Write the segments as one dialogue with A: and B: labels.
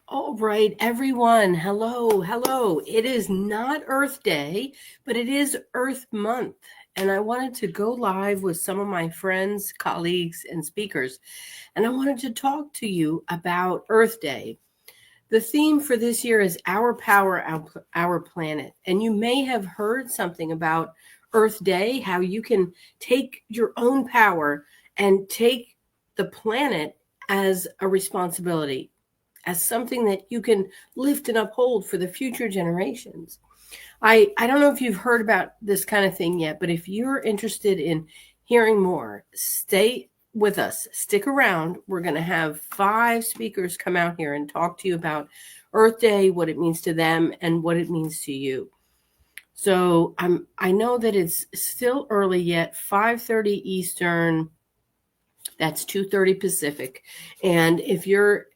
A: All right, everyone. Hello, hello. It is not Earth Day, but it is Earth Month. And I wanted to go live with some of my friends, colleagues, and speakers. And I wanted to talk to you about Earth Day. The theme for this year is Our Power, our Planet. And you may have heard something about Earth Day, how you can take your own power and take the planet as a responsibility, as something that you can lift and uphold for the future generations. I don't know if you've heard about this kind of thing yet, but if you're interested in hearing more, stay with us. Stick around. We're going to have 5 speakers come out here and talk to you about Earth Day, what it means to them, and what it means to you. So I know that it's still early yet, 5:30 Eastern. That's 2:30 Pacific. And if you're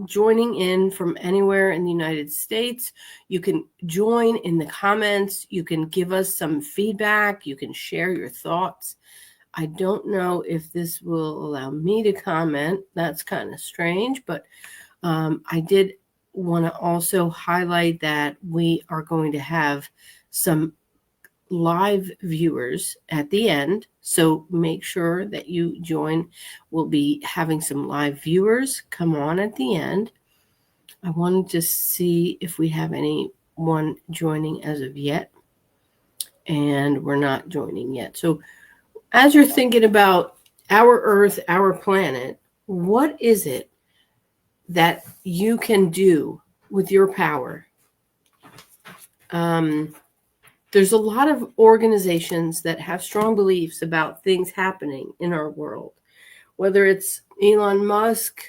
A: joining in from anywhere in the United States, you can join in the comments. You can give us some feedback. You can share your thoughts. I don't know if this will allow me to comment. That's kind of strange, but I did want to also highlight that we are going to have some live viewers at the end. So make sure that you join. We'll be having some live viewers come on at the end. I wanted to see if we have anyone joining as of yet. And we're not joining yet. So as you're thinking about our Earth, our planet, what is it that you can do with your power? There's a lot of organizations that have strong beliefs about things happening in our world, whether it's Elon Musk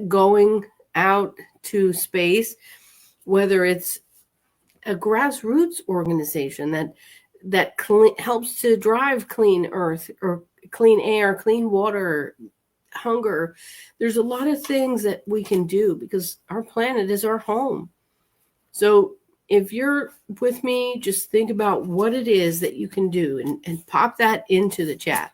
A: going out to space, whether it's a grassroots organization that helps to drive clean earth or clean air, clean water, hunger. There's a lot of things that we can do because our planet is our home. So if you're with me, just think about what it is that you can do and pop that into the chat.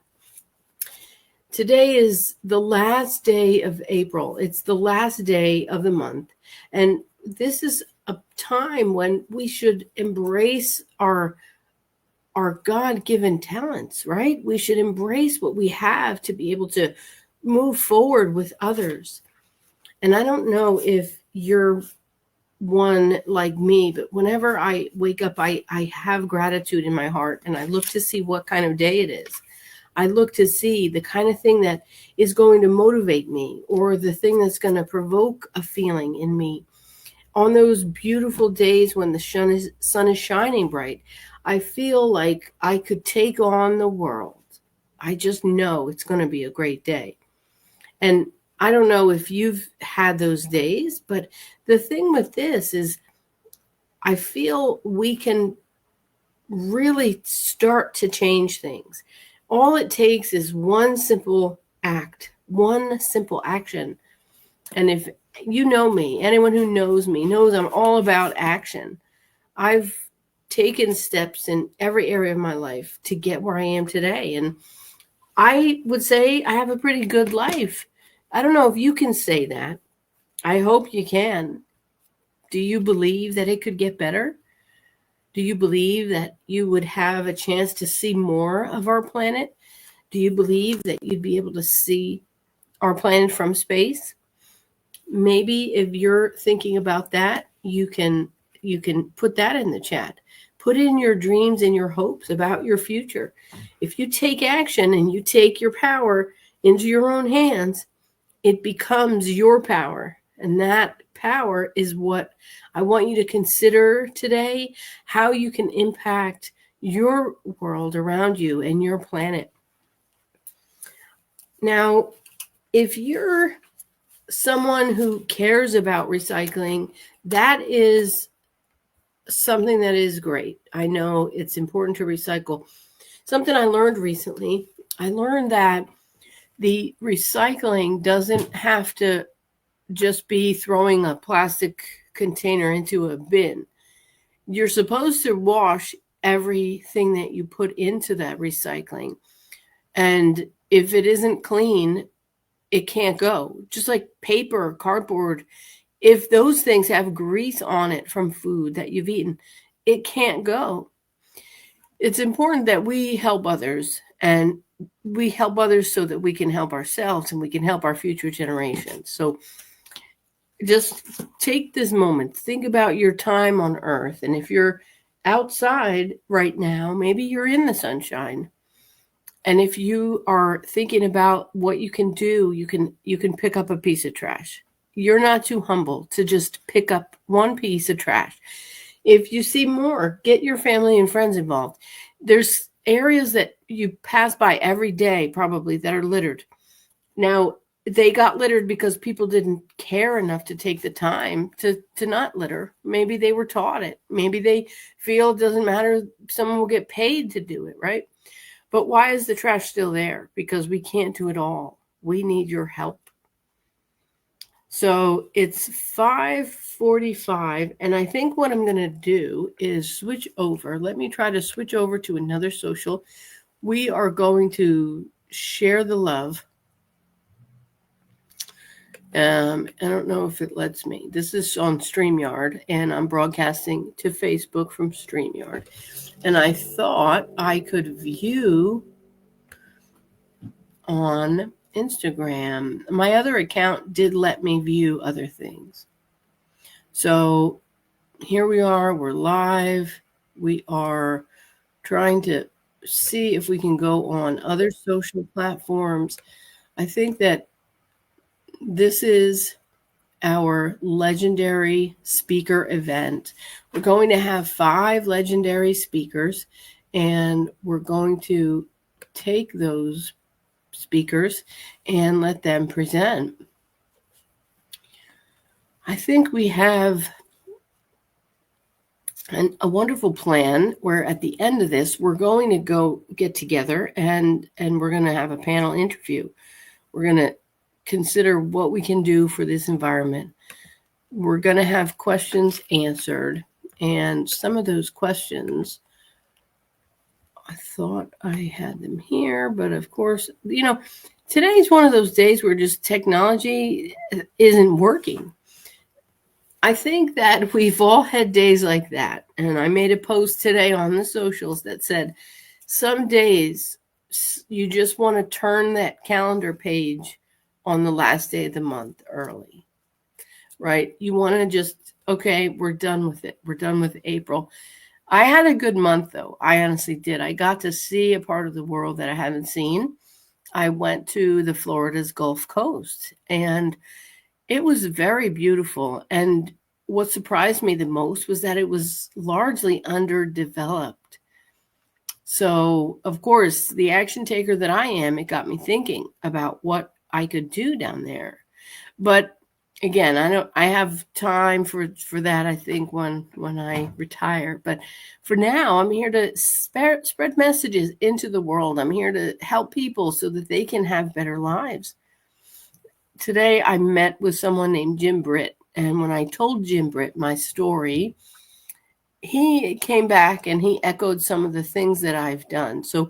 A: Today is the last day of April. It's the last day of the month. And this is a time when we should embrace our God-given talents, right? We should embrace what we have to be able to move forward with others. And I don't know if you're one like me, but whenever I wake up, I have gratitude in my heart, and I look to see what kind of day it is. I look to see the kind of thing that is going to motivate me, or the thing that's going to provoke a feeling in me. On those beautiful days when the sun is shining bright, I feel like I could take on the world. I just know it's going to be a great day. And I don't know if you've had those days, but the thing with this is I feel we can really start to change things. All it takes is one simple act, one simple action. And if you know me, anyone who knows me knows I'm all about action. I've taken steps in every area of my life to get where I am today. And I would say I have a pretty good life. I don't know if you can say that. I hope you can. Do you believe that it could get better? Do you believe that you would have a chance to see more of our planet? Do you believe that you'd be able to see our planet from space? Maybe if you're thinking about that, you can put that in the chat. Put in your dreams and your hopes about your future. If you take action and you take your power into your own hands, it becomes your power. And that power is what I want you to consider today, how you can impact your world around you and your planet. Now, if you're someone who cares about recycling, that is something that is great. I know it's important to recycle. Something I learned recently, I learned that the recycling doesn't have to just be throwing a plastic container into a bin. You're supposed to wash everything that you put into that recycling. And if it isn't clean, it can't go. Just like paper, cardboard, If those things have grease on it from food that you've eaten, it can't go. It's important that we help others, and we help others so that we can help ourselves and we can help our future generations. So just take this moment, think about your time on earth. And if you're outside right now, maybe you're in the sunshine. And if you are thinking about what you can do, you can pick up a piece of trash. You're not too humble to just pick up one piece of trash. If you see more, get your family and friends involved. There's areas that you pass by every day probably that are littered. Now, they got littered because people didn't care enough to take the time to not litter. Maybe they were taught it. Maybe they feel it doesn't matter, someone will get paid to do it, right? But why is the trash still there? Because we can't do it all. We need your help. So it's 5:45, and I think what I'm going to do is switch over. Let me try to switch over to another social. We are going to share the love. I don't know if it lets me. This is on StreamYard, and I'm broadcasting to Facebook from StreamYard. And I thought I could view on Instagram. My other account did let me view other things. So here we are, we're live. We are trying to see if we can go on other social platforms. I think that this is our legendary speaker event. We're going to have 5 legendary speakers, and we're going to take those speakers and let them present. I think we have a wonderful plan where at the end of this, we're going to go get together and we're going to have a panel interview. We're going to consider what we can do for this environment. We're going to have questions answered, and some of those questions, I thought I had them here, but of course, today's one of those days where just technology isn't working. I think that we've all had days like that. And I made a post today on the socials that said, some days you just want to turn that calendar page on the last day of the month early, right? You want to just, okay, we're done with it. We're done with April. I had a good month, though. I honestly did. I got to see a part of the world that I haven't seen. I went to the Florida's Gulf Coast, and it was very beautiful. And what surprised me the most was that it was largely underdeveloped. So, of course, the action taker that I am, it got me thinking about what I could do down there. But again, I have time for that, I think, when I retire. But for now, I'm here to spread messages into the world. I'm here to help people so that they can have better lives. Today, I met with someone named Jim Britt. And when I told Jim Britt my story, he came back and he echoed some of the things that I've done. So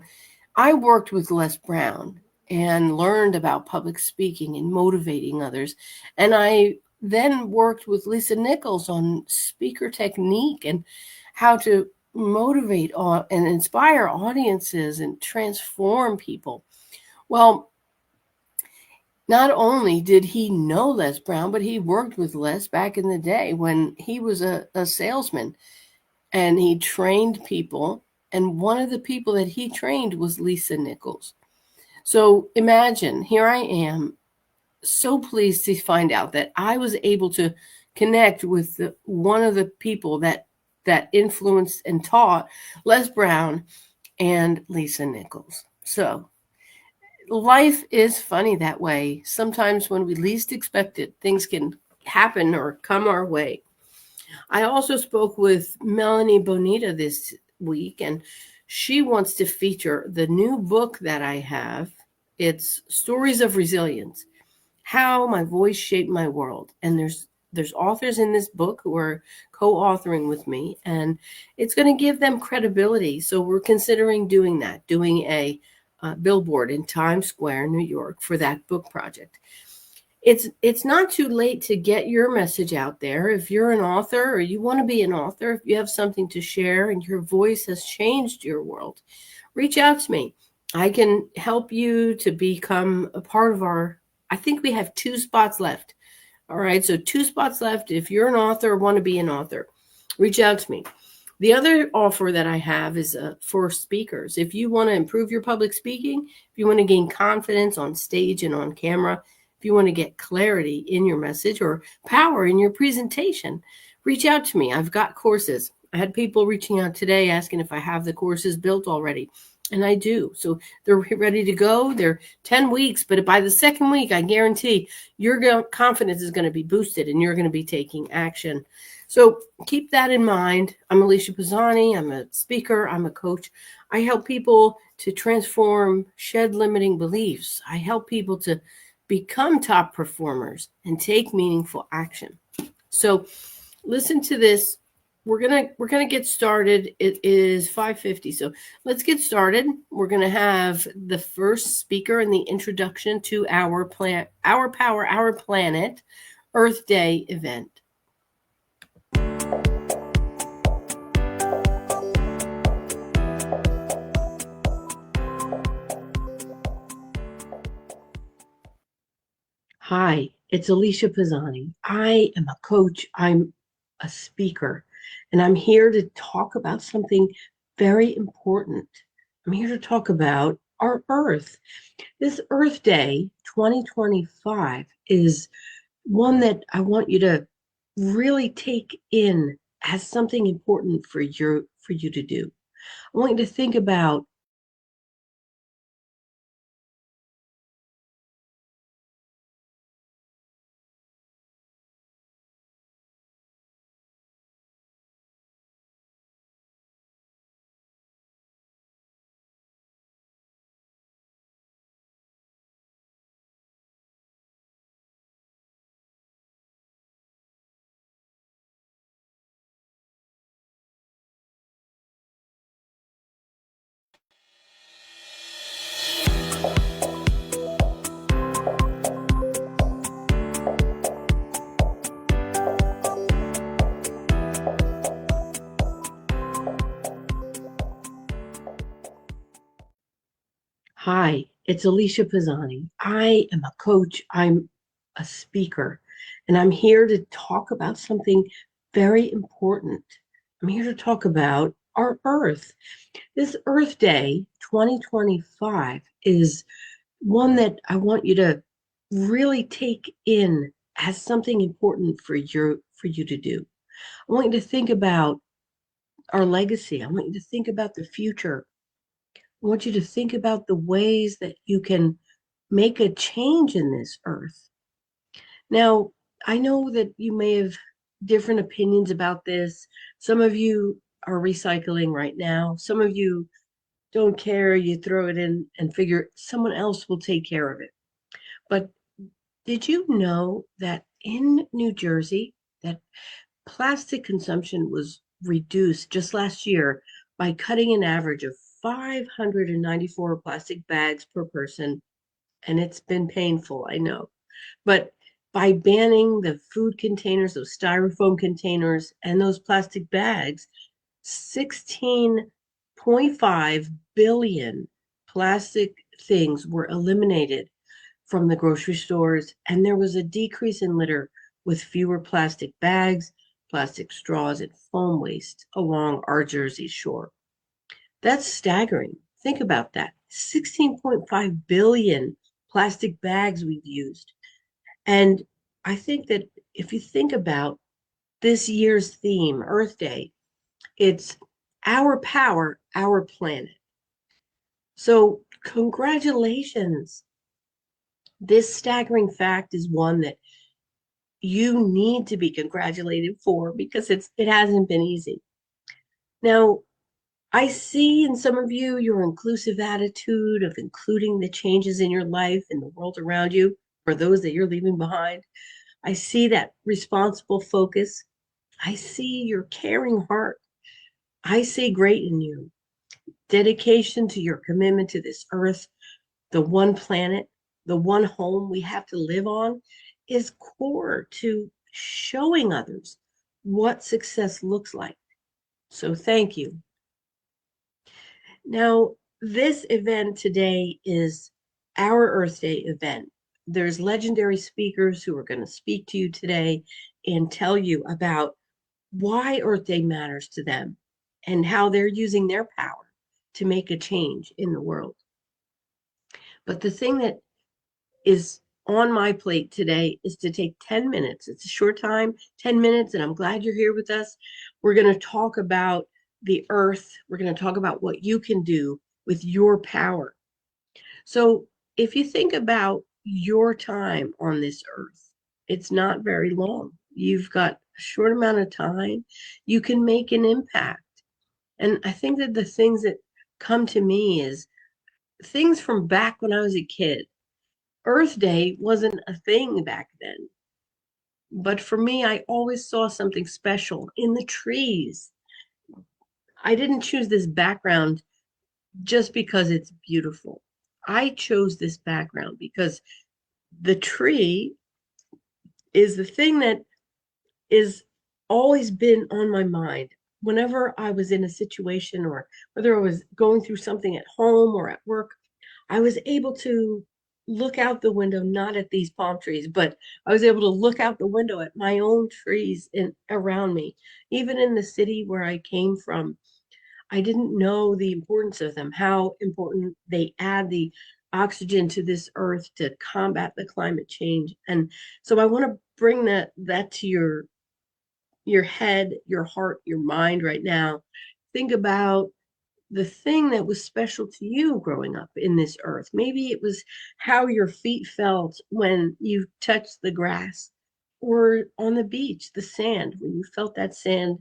A: I worked with Les Brown and learned about public speaking and motivating others. And I then worked with Lisa Nichols on speaker technique and how to motivate and inspire audiences and transform people. Well, not only did he know Les Brown, but he worked with Les back in the day when he was a salesman, and he trained people. And one of the people that he trained was Lisa Nichols. So imagine, here I am, so pleased to find out that I was able to connect with one of the people that influenced and taught Les Brown and Lisa Nichols. So life is funny that way. Sometimes when we least expect it, things can happen or come our way. I also spoke with Melanie Bonita this week, and she wants to feature the new book that I have. It's Stories of Resilience, How My Voice Shaped My World. And there's authors in this book who are co-authoring with me, and it's going to give them credibility. So we're considering doing a billboard in Times Square, New York, for that book project. It's not too late to get your message out there. If you're an author or you want to be an author, if you have something to share and your voice has changed your world, reach out to me. I can help you to become a part of our, I think we have 2 spots left. All right, so 2 spots left. If you're an author or want to be an author, reach out to me. The other offer that I have is for speakers. If you want to improve your public speaking, if you want to gain confidence on stage and on camera, if you want to get clarity in your message or power in your presentation, reach out to me. I've got courses. I had people reaching out today asking if I have the courses built already, and I do. So they're ready to go. They're 10 weeks, but by the second week, I guarantee your confidence is going to be boosted and you're going to be taking action. So keep that in mind. I'm Alicia Pisani. I'm a speaker. I'm a coach. I help people to transform, shed limiting beliefs. I help people to become top performers and take meaningful action. So listen to this. We're gonna get started. It is 5:50, so let's get started. We're gonna have the first speaker in the introduction to our Power, Our Planet Earth Day event. Hi, it's Alicia Pisani. I am a coach. I'm a speaker, and I'm here to talk about something very important. I'm here to talk about our Earth. This Earth Day 2025 is one that I want you to really take in as something important for you to do. I want you to think about Hi, it's Alicia Pisani. I am a coach. I'm a speaker, and I'm here to talk about something very important. I'm here to talk about our Earth. This Earth Day 2025 is one that I want you to really take in as something important for you to do. I want you to think about our legacy. I want you to think about the future. I want you to think about the ways that you can make a change in this earth. Now, I know that you may have different opinions about this. Some of you are recycling right now. Some of you don't care. You throw it in and figure someone else will take care of it. But did you know that in New Jersey, that plastic consumption was reduced just last year by cutting an average of 594 plastic bags per person? And it's been painful, I know. But by banning the food containers, those styrofoam containers, and those plastic bags, 16.5 billion plastic things were eliminated from the grocery stores, and there was a decrease in litter with fewer plastic bags, plastic straws, and foam waste along our Jersey shore. That's staggering. Think about that. 16.5 billion plastic bags we've used. And I think that if you think about this year's theme, Earth Day, it's our power, our planet. So, congratulations. This staggering fact is one that you need to be congratulated for because it hasn't been easy. Now, I see in some of you your inclusive attitude of including the changes in your life and the world around you or those that you're leaving behind. I see that responsible focus. I see your caring heart. I see great in you. Dedication to your commitment to this earth, the one planet, the one home we have to live on. is core to showing others what success looks like. So thank you. Now, this event today is our Earth Day event. There's legendary speakers who are going to speak to you today and tell you about why Earth Day matters to them and how they're using their power to make a change in the world. But the thing that is on my plate today is to take 10 minutes. It's a short time, 10 minutes, and I'm glad you're here with us. We're going to talk about the earth. We're going to talk about what you can do with your power. So if you think about your time on this earth, it's not very long. You've got a short amount of time. You can make an impact. And I think that the things that come to me is things from back when I was a kid. Earth Day wasn't a thing back then. But for me, I always saw something special in the trees. I didn't choose this background just because it's beautiful. I chose this background because the tree is the thing that is always been on my mind. Whenever I was in a situation or whether I was going through something at home or at work, I was able to look out the window, not at these palm trees, but I was able to look out the window at my own trees around me. Even in the city where I came from, I didn't know the importance of them, how important they add the oxygen to this earth to combat the climate change. And so I want to bring that to your head, your heart, your mind right now. Think about the thing that was special to you growing up in this earth. Maybe it was how your feet felt when you touched the grass, or on the beach, the sand, when you felt that sand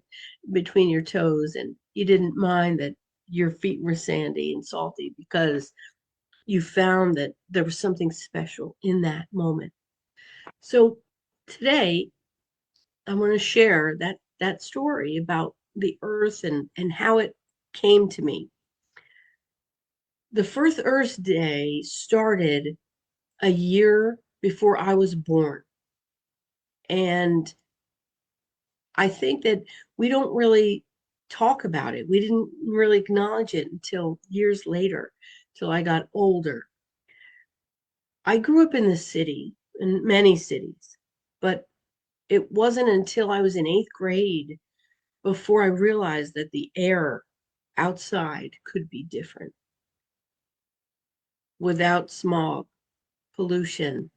A: between your toes and you didn't mind that your feet were sandy and salty because you found that there was something special in that moment. So today I want to share that story about the earth and how it came to me. The first Earth Day started a year before I was born. And I think that we don't really talk about it. We didn't really acknowledge it until years later, till I got older. I grew up in the city, in many cities, but it wasn't until I was in 8th grade before I realized that the air outside could be different without smog, pollution,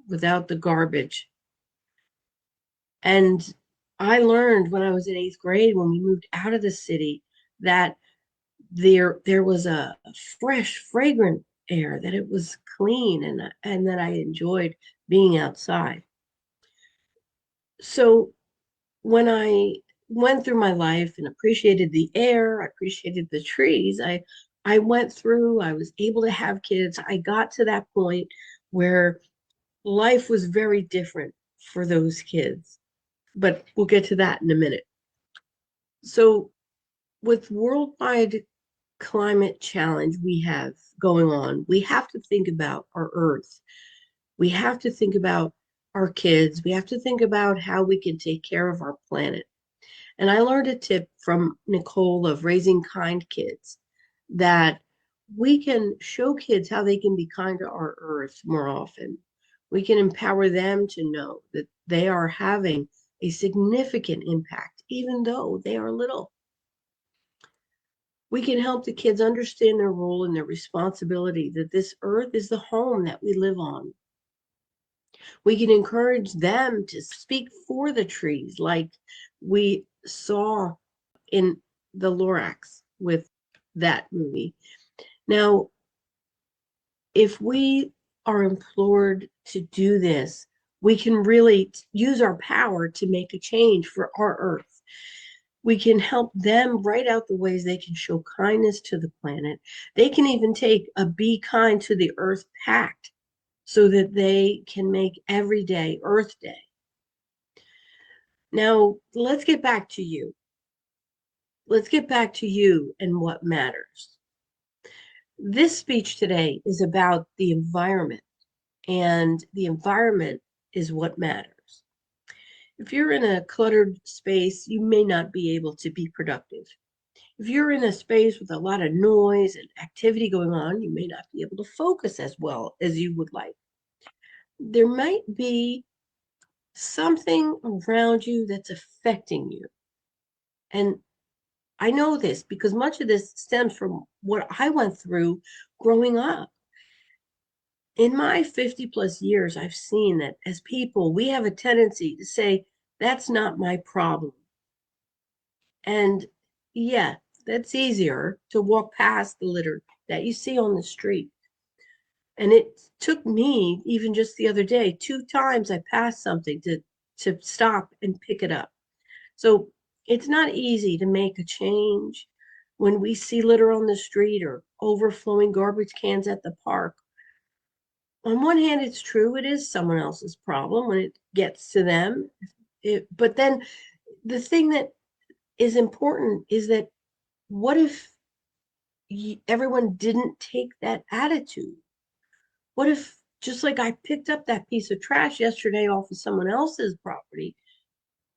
A: without the garbage. And I learned when I was in 8th grade, when we moved out of the city, that there was a fresh, fragrant air, that it was clean, and that I enjoyed being outside. So when I went through my life and appreciated the air, I appreciated the trees, I went through, I was able to have kids. I got to that point where life was very different for those kids. But we'll get to that in a minute. So with worldwide climate challenge we have going on, we have to think about our earth. We have to think about our kids. We have to think about how we can take care of our planet. And I learned a tip from Nicole of Raising Kind Kids, that we can show kids how they can be kind to our earth more often. We can empower them to know that they are having a significant impact, even though they are little. We can help the kids understand their role and their responsibility, that this earth is the home that we live on. We can encourage them to speak for the trees, like we saw in the Lorax with that movie. Now, if we are implored to do this, we can really use our power to make a change for our earth. We can help them write out the ways they can show kindness to the planet. They can even take a Be Kind to the Earth pact so that they can make every day Earth Day. Now, let's get back to you. Let's get back to you and what matters. This speech today is about the environment, and the environment is what matters. If you're in a cluttered space, you may not be able to be productive. If you're in a space with a lot of noise and activity going on, you may not be able to focus as well as you would like. There might be something around you that's affecting you. And I know this because much of this stems from what I went through growing up. In my 50 plus years, I've seen that as people, we have a tendency to say, that's not my problem. And yeah, that's easier to walk past the litter that you see on the street. And it took me, even just the other day, 2 times I passed something to stop and pick it up. So it's not easy to make a change when we see litter on the street or overflowing garbage cans at the park. On one hand, it's true, it is someone else's problem when it gets to them. But then the thing that is important is that what if everyone didn't take that attitude? What if, just like I picked up that piece of trash yesterday off of someone else's property,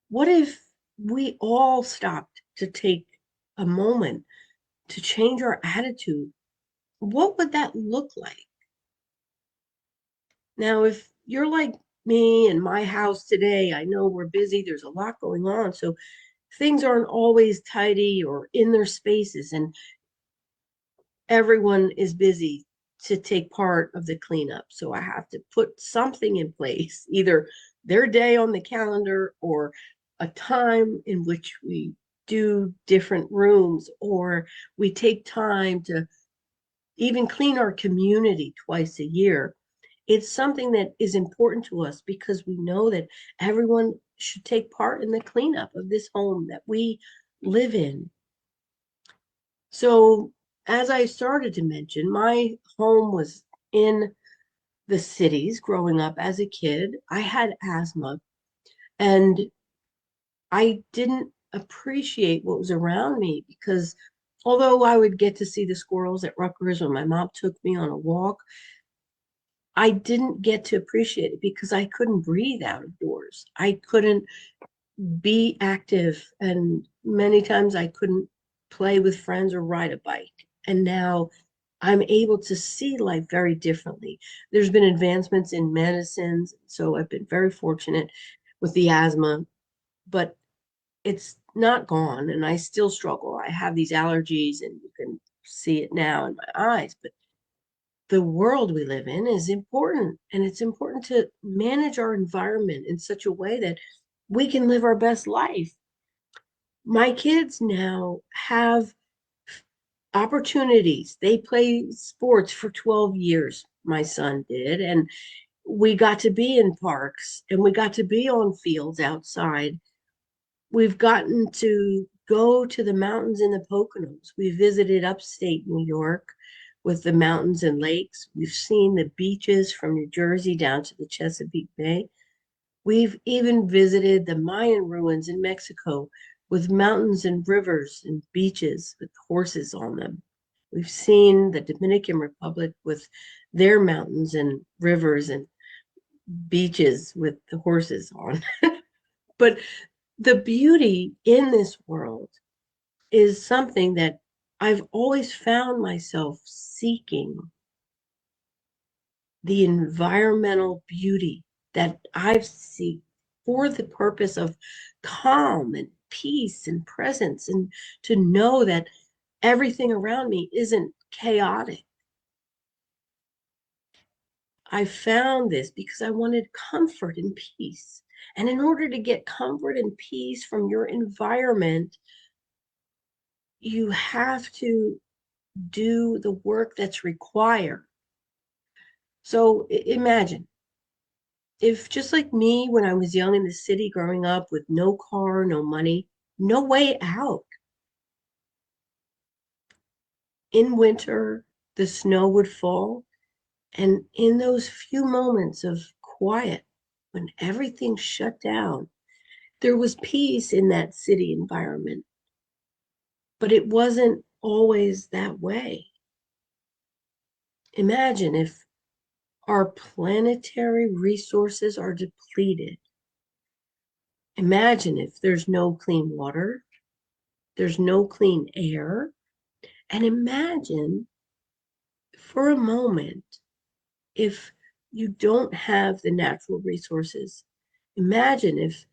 A: what if we all stopped to take a moment to change our attitude? What would that look like? Now, if you're like me and my house today, I know we're busy, there's a lot going on. So things aren't always tidy or in their spaces, and everyone is busy to take part of the cleanup. So I have to put something in place, either their day on the calendar or a time in which we do different rooms, or we take time to even clean our community twice a year. It's something that is important to us because we know that everyone should take part in the cleanup of this home that we live in. So, as I started to mention, my home was in the cities growing up as a kid. I had asthma and I didn't appreciate what was around me because although I would get to see the squirrels at Rutgers when my mom took me on a walk, I didn't get to appreciate it because I couldn't breathe out of doors. I couldn't be active, and many times I couldn't play with friends or ride a bike. And now I'm able to see life very differently. There's been advancements in medicines, so I've been very fortunate with the asthma, but it's not gone, and I still struggle. I have these allergies, and you can see it now in my eyes, but the world we live in is important, and it's important to manage our environment in such a way that we can live our best life. My kids now have opportunities. They play sports for 12 years, my son did, and we got to be in parks and we got to be on fields outside. We've gotten to go to the mountains in the Poconos. We visited upstate New York with the mountains and lakes. We've seen the beaches from New Jersey down to the Chesapeake Bay. We've even visited the Mayan ruins in Mexico with mountains and rivers and beaches with horses on them. We've seen the Dominican Republic with their mountains and rivers and beaches with the horses on. But the beauty in this world is something that I've always found myself seeking, the environmental beauty that I've seen for the purpose of calm and peace and presence, and to know that everything around me isn't chaotic. I found this because I wanted comfort and peace. And in order to get comfort and peace from your environment, you have to do the work that's required. So imagine if, just like me, when I was young in the city growing up with no car, no money, no way out. In winter, the snow would fall. And in those few moments of quiet, when everything shut down, there was peace in that city environment. But it wasn't always that way. Imagine if Our planetary resources are depleted. Imagine if there's no clean water, there's no clean air, and imagine for a moment if you don't have the natural resources. Imagine if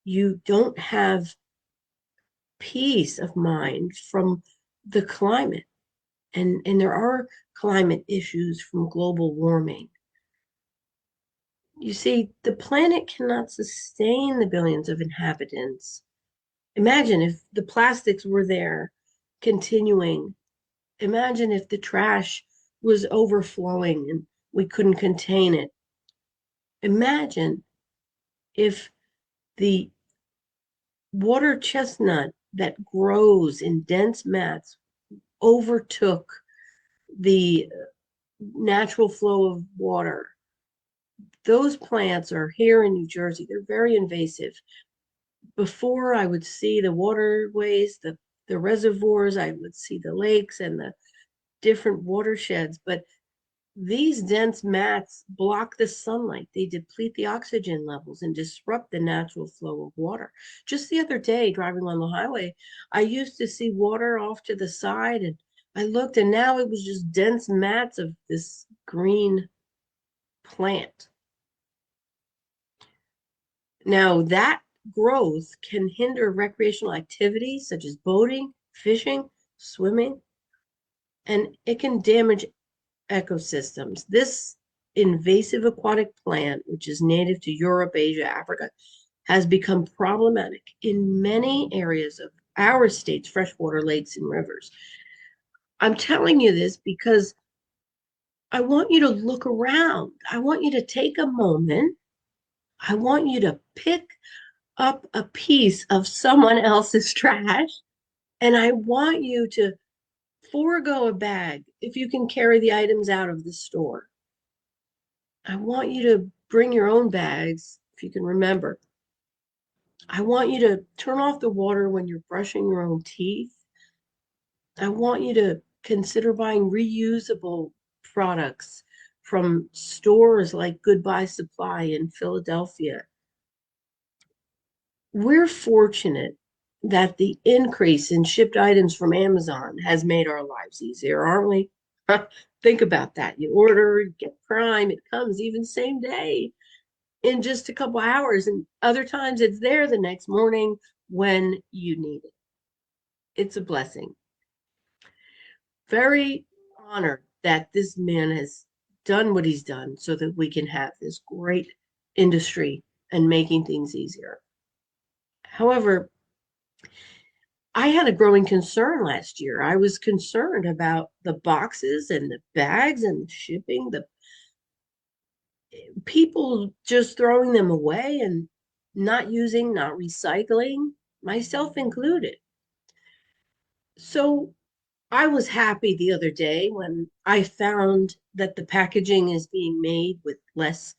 A: you don't have peace of mind from the climate. And there are climate issues from global warming. You see, the planet cannot sustain the billions of inhabitants. Imagine if the plastics were there continuing. Imagine if the trash was overflowing and we couldn't contain it. Imagine if the water chestnut that grows in dense mats overtook the natural flow of water. Those plants are here in New Jersey. They're very invasive. Before I would see the waterways, the reservoirs, I would see the lakes and the different watersheds, but these dense mats block the sunlight. They deplete the oxygen levels and disrupt the natural flow of water. Just the other day, driving on the highway, I used to see water off to the side, and I looked, and now it was just dense mats of this green plant. Now, that growth can hinder recreational activities such as boating, fishing, swimming, and it can damage ecosystems. This invasive aquatic plant, which is native to Europe, Asia, Africa, has become problematic in many areas of our state's freshwater lakes and rivers. I'm telling you this because I want you to look around. I want you to take a moment. I want you to pick up a piece of someone else's trash, and I want you to forego a bag if you can carry the items out of the store. I want you to bring your own bags if you can remember. I want you to turn off the water when you're brushing your own teeth. I want you to consider buying reusable products from stores like Goodbye Supply in Philadelphia. We're fortunate that the increase in shipped items from Amazon has made our lives easier, aren't we? Think about that. You order, you get Prime, it comes even same day in just a couple hours. And other times it's there the next morning when you need it. It's a blessing. Very honored that this man has done what he's done so that we can have this great industry and making things easier. However, I had a growing concern last year. I was concerned about the boxes and the bags and the shipping, the people just throwing them away and not using, not recycling, myself included. So I was happy the other day when I found that the packaging is being made with less,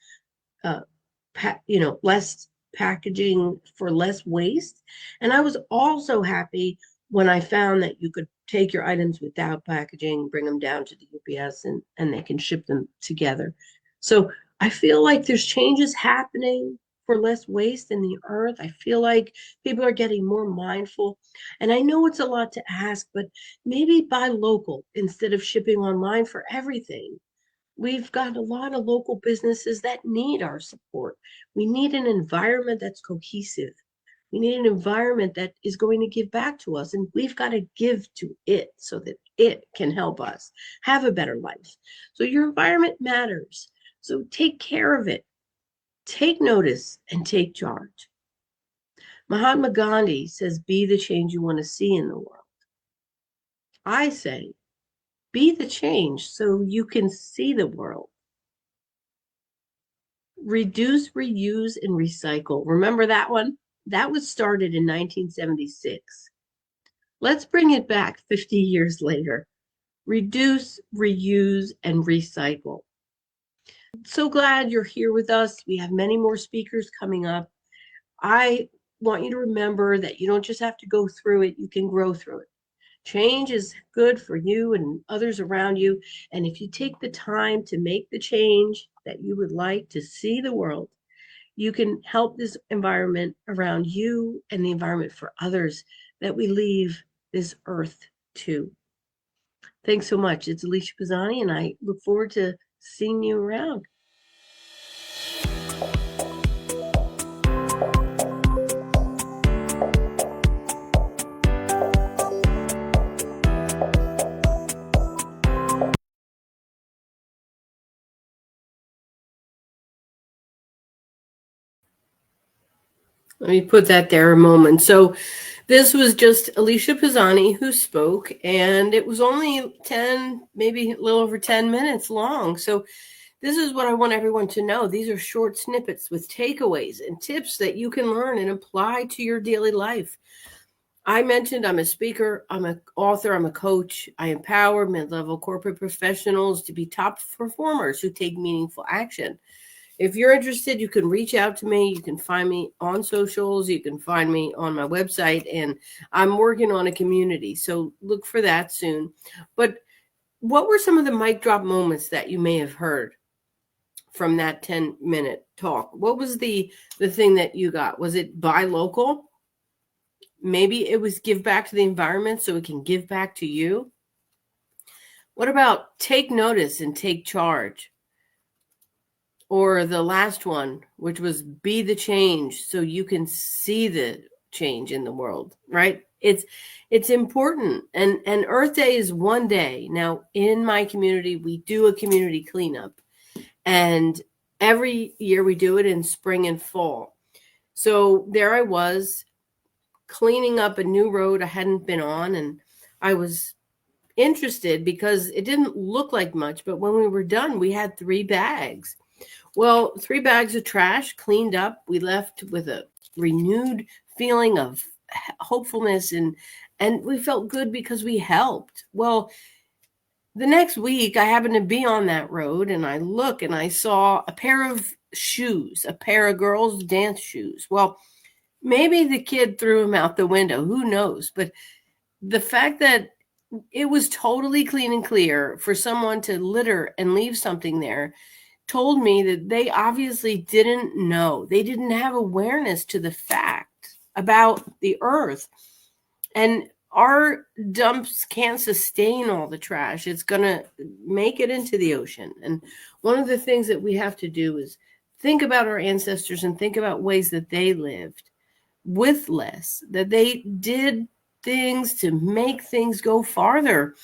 A: less packaging for less waste. And I was also happy when I found that you could take your items without packaging, bring them down to the UPS, and they can ship them together. So I feel like there's changes happening for less waste in the earth. I feel like people are getting more mindful. And I know it's a lot to ask, but maybe buy local instead of shipping online for everything. We've got a lot of local businesses that need our support. We need an environment that's cohesive. We need an environment that is going to give back to us, and we've got to give to it so that it can help us have a better life. So your environment matters. So take care of it. Take notice and take charge. Mahatma Gandhi says, be the change you want to see in the world. I say, be the change so you can see the world. Reduce, reuse, and recycle. Remember that one? That was started in 1976. Let's bring it back 50 years later. Reduce, reuse, and recycle. So glad you're here with us. We have many more speakers coming up. I want you to remember that you don't just have to go through it, you can grow through it. Change is good for you and others around you. And if you take the time to make the change that you would like to see the world, you can help this environment around you and the environment for others that we leave this earth to. Thanks so much. It's Alicia Pisani, and I look forward to seeing you around. Let me put that there a moment. So this was just Alicia Pisani who spoke, and it was only 10, maybe a little over 10 minutes long. So this is what I want everyone to know. These are short snippets with takeaways and tips that you can learn and apply to your daily life. I mentioned I'm a speaker, I'm an author, I'm a coach. I empower mid-level corporate professionals to be top performers who take meaningful action. If you're interested, you can reach out to me. You can find me on socials. You can find me on my website, and I'm working on a community. So look for that soon. But what were some of the mic drop moments that you may have heard from that 10-minute talk? What was the thing that you got? Was it buy local? Maybe it was give back to the environment so it can give back to you. What about take notice and take charge? Or the last one, which was be the change so you can see the change in the world, right? It's important. And Earth Day is one day. Now, in my community, we do a community cleanup. And every year we do it in spring and fall. So there I was cleaning up a new road I hadn't been on. And I was interested because it didn't look like much. But when we were done, we had 3 bags. Well, 3 bags of trash cleaned up. We left with a renewed feeling of hopefulness, and we felt good because we helped. Well, the next week I happened to be on that road, and I look and I saw a pair of shoes, a pair of girls' dance shoes. Well, maybe the kid threw them out the window, who knows? But the fact that it was totally clean and clear for someone to litter and leave something there told me that they obviously didn't know. They didn't have awareness to the fact about the earth. And our dumps can't sustain all the trash. It's going to make it into the ocean. And one of the things that we have to do is think about our ancestors and think about ways that they lived with less, that they did things to make things go farther.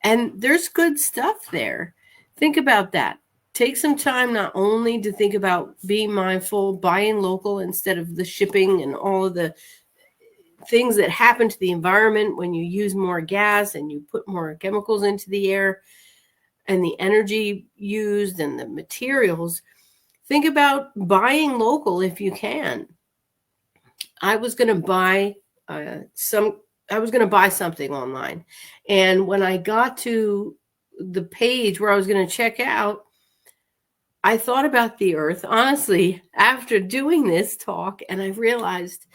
A: And there's good stuff there. Think about that. Take some time not only to think about being mindful, buying local instead of the shipping and all of the things that happen to the environment when you use more gas and you put more chemicals into the air and the energy used and the materials. Think about buying local if you can. I was going to buy something online. And when I got to the page where I was going to check out, I thought about the earth, honestly, after doing this talk, and I realized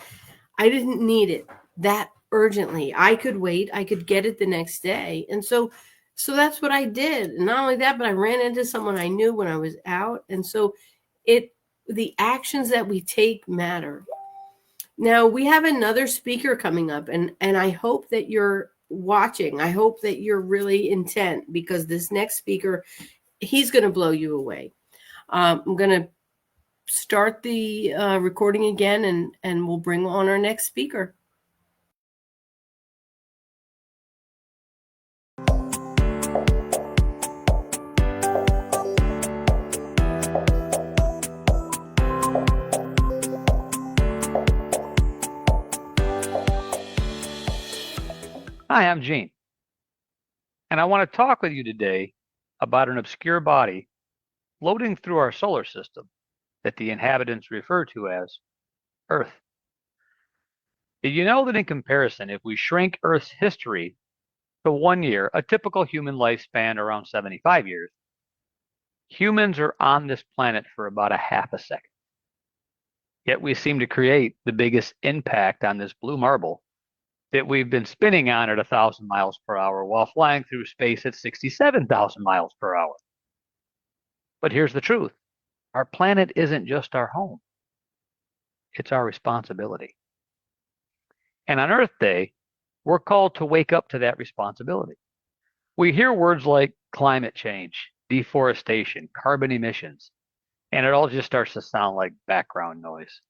A: I didn't need it that urgently. I could wait. I could get it the next day. And so that's what I did. And not only that, but I ran into someone I knew when I was out. And so the actions that we take matter. Now, we have another speaker coming up, and I hope that you're watching. I hope that you're really intent, because this next speaker, he's going to blow you away. I'm going to start the recording again, and we'll bring on our next speaker.
B: Hi, I'm Gene, and I want to talk with you today about an obscure body floating through our solar system that the inhabitants refer to as Earth. Did you know that in comparison, if we shrink Earth's history to 1 year, a typical human lifespan around 75 years, humans are on this planet for about a half a second. Yet we seem to create the biggest impact on this blue marble that we've been spinning on at 1,000 miles per hour while flying through space at 67,000 miles per hour. But here's the truth. Our planet isn't just our home. It's our responsibility. And on Earth Day, we're called to wake up to that responsibility. We hear words like climate change, deforestation, carbon emissions, and it all just starts to sound like background noise.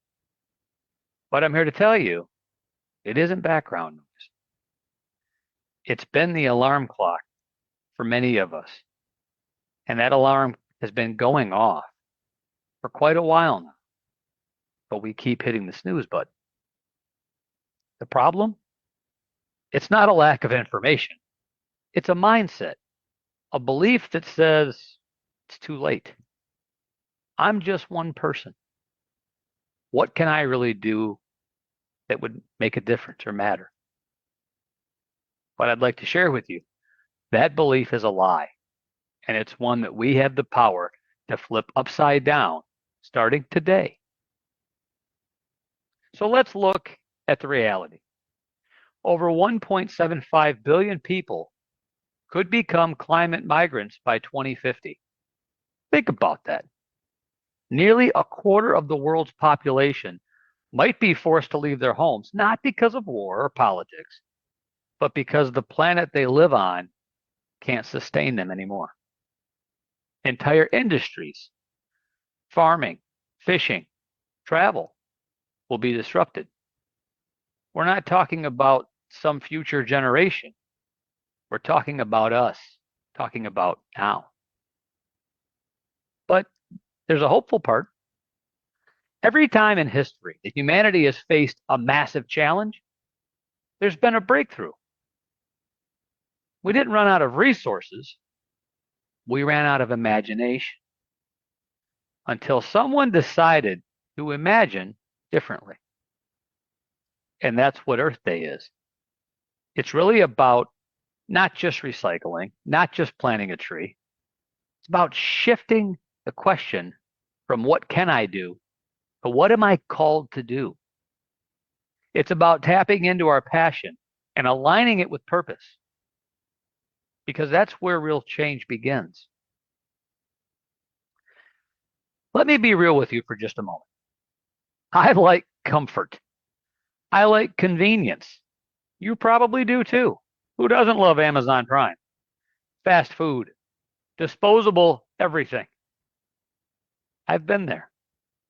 B: But I'm here to tell you, it isn't background noise. It's been the alarm clock for many of us. And that alarm has been going off for quite a while now. But we keep hitting the snooze button. The problem? It's not a lack of information. It's a mindset, a belief that says it's too late. I'm just one person. What can I really do that would make a difference or matter? But I'd like to share with you, that belief is a lie. And it's one that we have the power to flip upside down starting today. So let's look at the reality. Over 1.75 billion people could become climate migrants by 2050. Think about that. Nearly a quarter of the world's population might be forced to leave their homes, not because of war or politics, but because the planet they live on can't sustain them anymore. Entire industries, farming, fishing, travel will be disrupted. We're not talking about some future generation. We're talking about us, talking about now. But there's a hopeful part. Every time in history that humanity has faced a massive challenge, there's been a breakthrough. We didn't run out of resources. We ran out of imagination until someone decided to imagine differently. And that's what Earth Day is. It's really about not just recycling, not just planting a tree. It's about shifting the question from what can I do to what am I called to do? It's about tapping into our passion and aligning it with purpose, because that's where real change begins. Let me be real with you for just a moment. I like comfort. I like convenience. You probably do too. Who doesn't love Amazon Prime? Fast food, disposable everything. I've been there.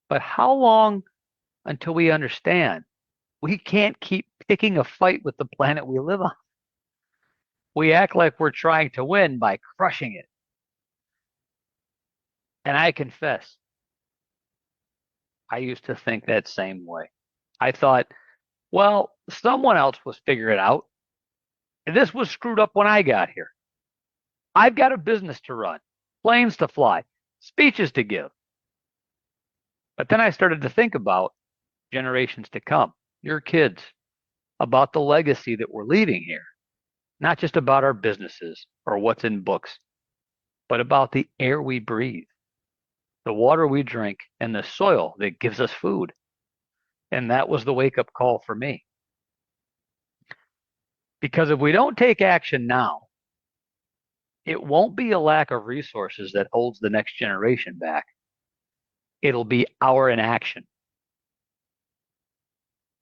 B: But how long until we understand we can't keep picking a fight with the planet we live on? We act like we're trying to win by crushing it. And I confess, I used to think that same way. I thought, well, someone else was figuring it out. And this was screwed up when I got here. I've got a business to run, planes to fly, speeches to give. But then I started to think about generations to come, your kids, about the legacy that we're leaving here, not just about our businesses or what's in books, but about the air we breathe, the water we drink, and the soil that gives us food. And that was the wake-up call for me. Because if we don't take action now, it won't be a lack of resources that holds the next generation back. It'll be our inaction.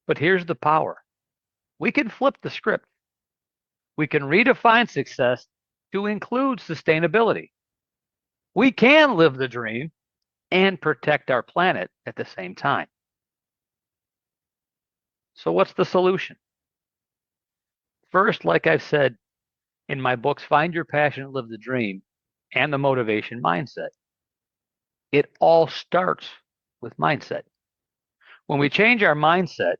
B: But here's the power. We can flip the script. We can redefine success to include sustainability. We can live the dream and protect our planet at the same time. So what's the solution? First, like I've said in my books, Find Your Passion, Live the Dream, and The Motivation Mindset, it all starts with mindset. When we change our mindset,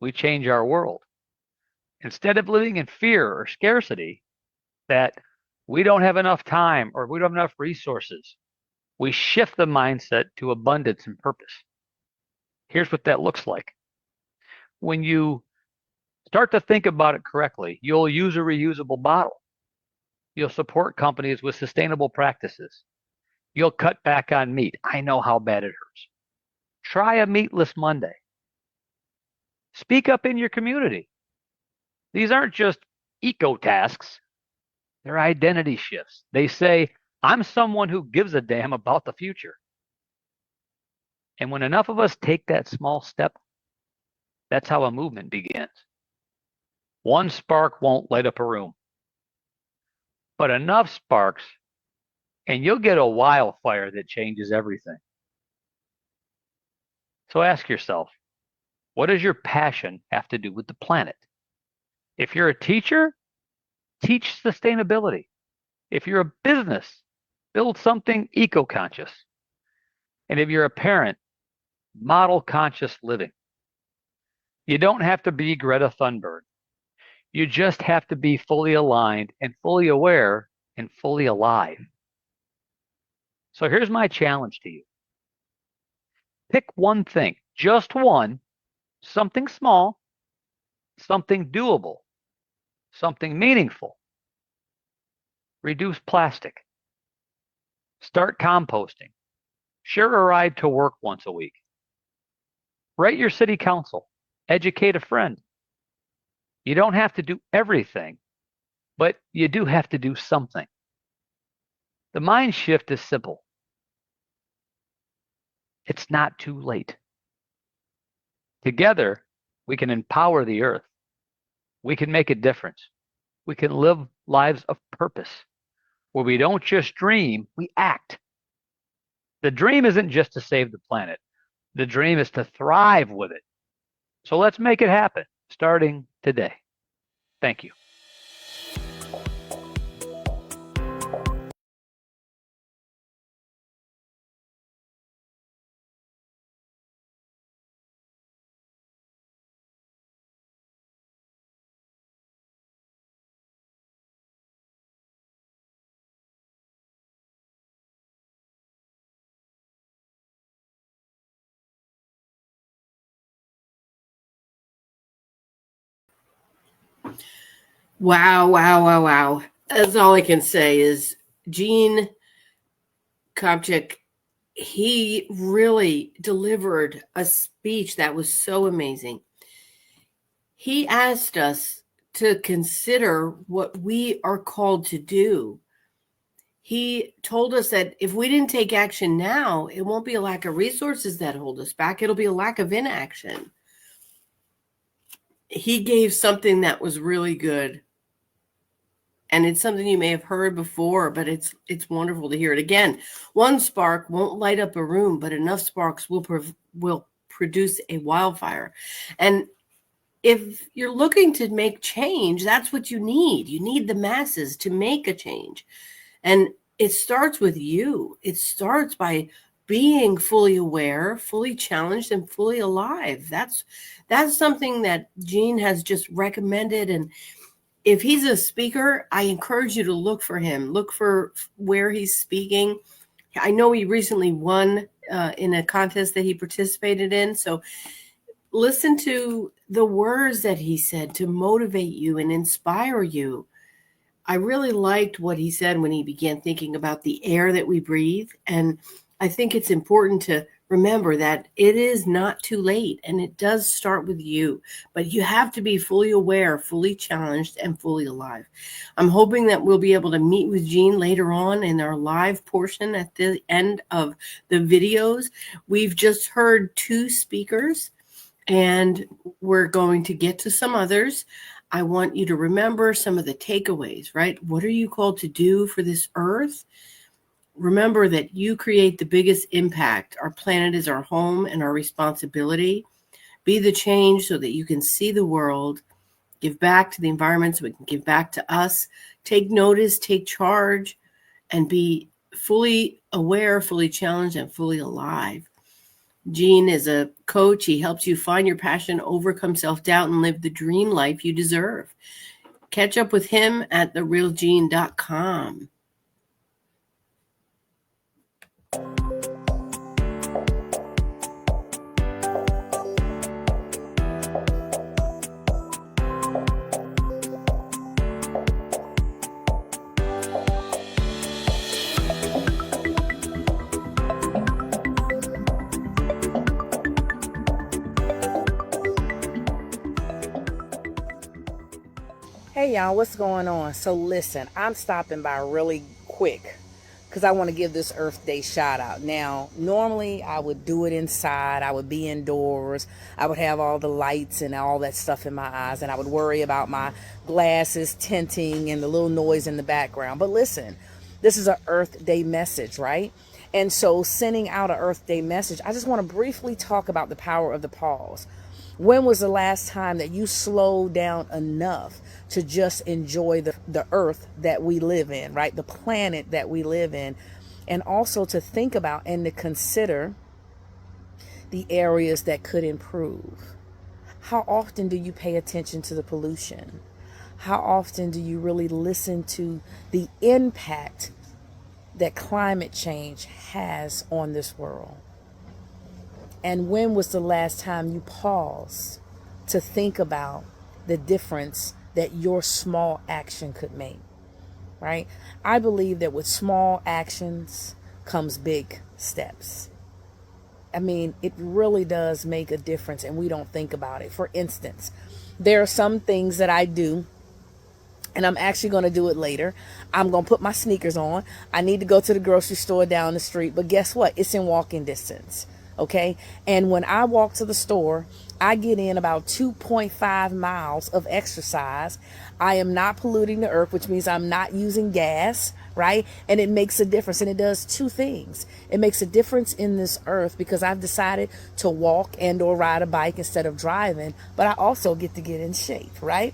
B: we change our world. Instead of living in fear or scarcity, that we don't have enough time or we don't have enough resources, we shift the mindset to abundance and purpose. Here's what that looks like. When you start to think about it correctly, you'll use a reusable bottle. You'll support companies with sustainable practices. You'll cut back on meat. I know how bad it hurts. Try a meatless Monday. Speak up in your community. These aren't just eco tasks, they're identity shifts. They say, I'm someone who gives a damn about the future. And when enough of us take that small step, that's how a movement begins. One spark won't light up a room, but enough sparks, and you'll get a wildfire that changes everything. So ask yourself, what does your passion have to do with the planet? If you're a teacher, teach sustainability. If you're a business, build something eco-conscious. And if you're a parent, model conscious living. You don't have to be Greta Thunberg. You just have to be fully aligned and fully aware and fully alive. So here's my challenge to you. Pick one thing, just one, something small, something doable, something meaningful. Reduce plastic. Start composting. Share a ride to work once a week. Write your city council. Educate a friend. You don't have to do everything, but you do have to do something. The mind shift is simple. It's not too late. Together, we can empower the earth. We can make a difference. We can live lives of purpose where we don't just dream, we act. The dream isn't just to save the planet. The dream is to thrive with it. So let's make it happen, starting today. Thank you.
A: Wow, wow, wow, wow. That's all I can say is Gene Kopchak, he really delivered a speech that was so amazing. He asked us to consider what we are called to do. He told us that if we didn't take action now, it won't be a lack of resources that hold us back. It'll be a lack of inaction. He gave something that was really good. And it's something you may have heard before, but it's wonderful to hear it again. One spark won't light up a room, but enough sparks will produce a wildfire. And if you're looking to make change, that's what you need. You need the masses to make a change. And it starts with you. It starts by being fully aware, fully challenged, and fully alive. That's something that Gene has just recommended. And if he's a speaker, I encourage you to look for him. Look for where he's speaking. I know he recently won in a contest that he participated in. So listen to the words that he said to motivate you and inspire you. I really liked what he said when he began thinking about the air that we breathe. And I think it's important to remember that it is not too late, and it does start with you, but you have to be fully aware, fully challenged, and fully alive. I'm hoping that we'll be able to meet with Gene later on in our live portion at the end of the videos. We've just heard 2 speakers, and we're going to get to some others. I want you to remember some of the takeaways, right? What are you called to do for this earth? Remember that you create the biggest impact. Our planet is our home and our responsibility. Be the change so that you can see the world, give back to the environment so we can give back to us, take notice, take charge, and be fully aware, fully challenged, and fully alive. Gene is a coach. He helps you find your passion, overcome self-doubt, and live the dream life you deserve. Catch up with him at therealgene.com.
C: Hey y'all, what's going on? So listen, I'm stopping by really quick because I want to give this Earth Day shout out. Now, normally I would do it inside. I would be indoors. I would have all the lights and all that stuff in my eyes, and I would worry about my glasses tinting and the little noise in the background. But listen, this is an Earth Day message, right? And so sending out an Earth Day message, I just want to briefly talk about the power of the pause. When was the last time that you slowed down enough to just enjoy the earth that we live in, right? The planet that we live in. And also to think about and to consider the areas that could improve. How often do you pay attention to the pollution? How often do you really listen to the impact that climate change has on this world? And when was the last time you paused to think about the difference that your small action could make, right? I believe that with small actions comes big steps. I mean, it really does make a difference and we don't think about it. For instance, there are some things that I do and I'm actually going to do it later. I'm going to put my sneakers on. I need to go to the grocery store down the street, but guess what? It's in walking distance. Okay. And when I walk to the store, I get in about 2.5 miles of exercise. I am not polluting the earth, which means I'm not using gas, right? And it makes a difference. And it does two things. It makes a difference in this earth because I've decided to walk and or ride a bike instead of driving, but I also get to get in shape, right?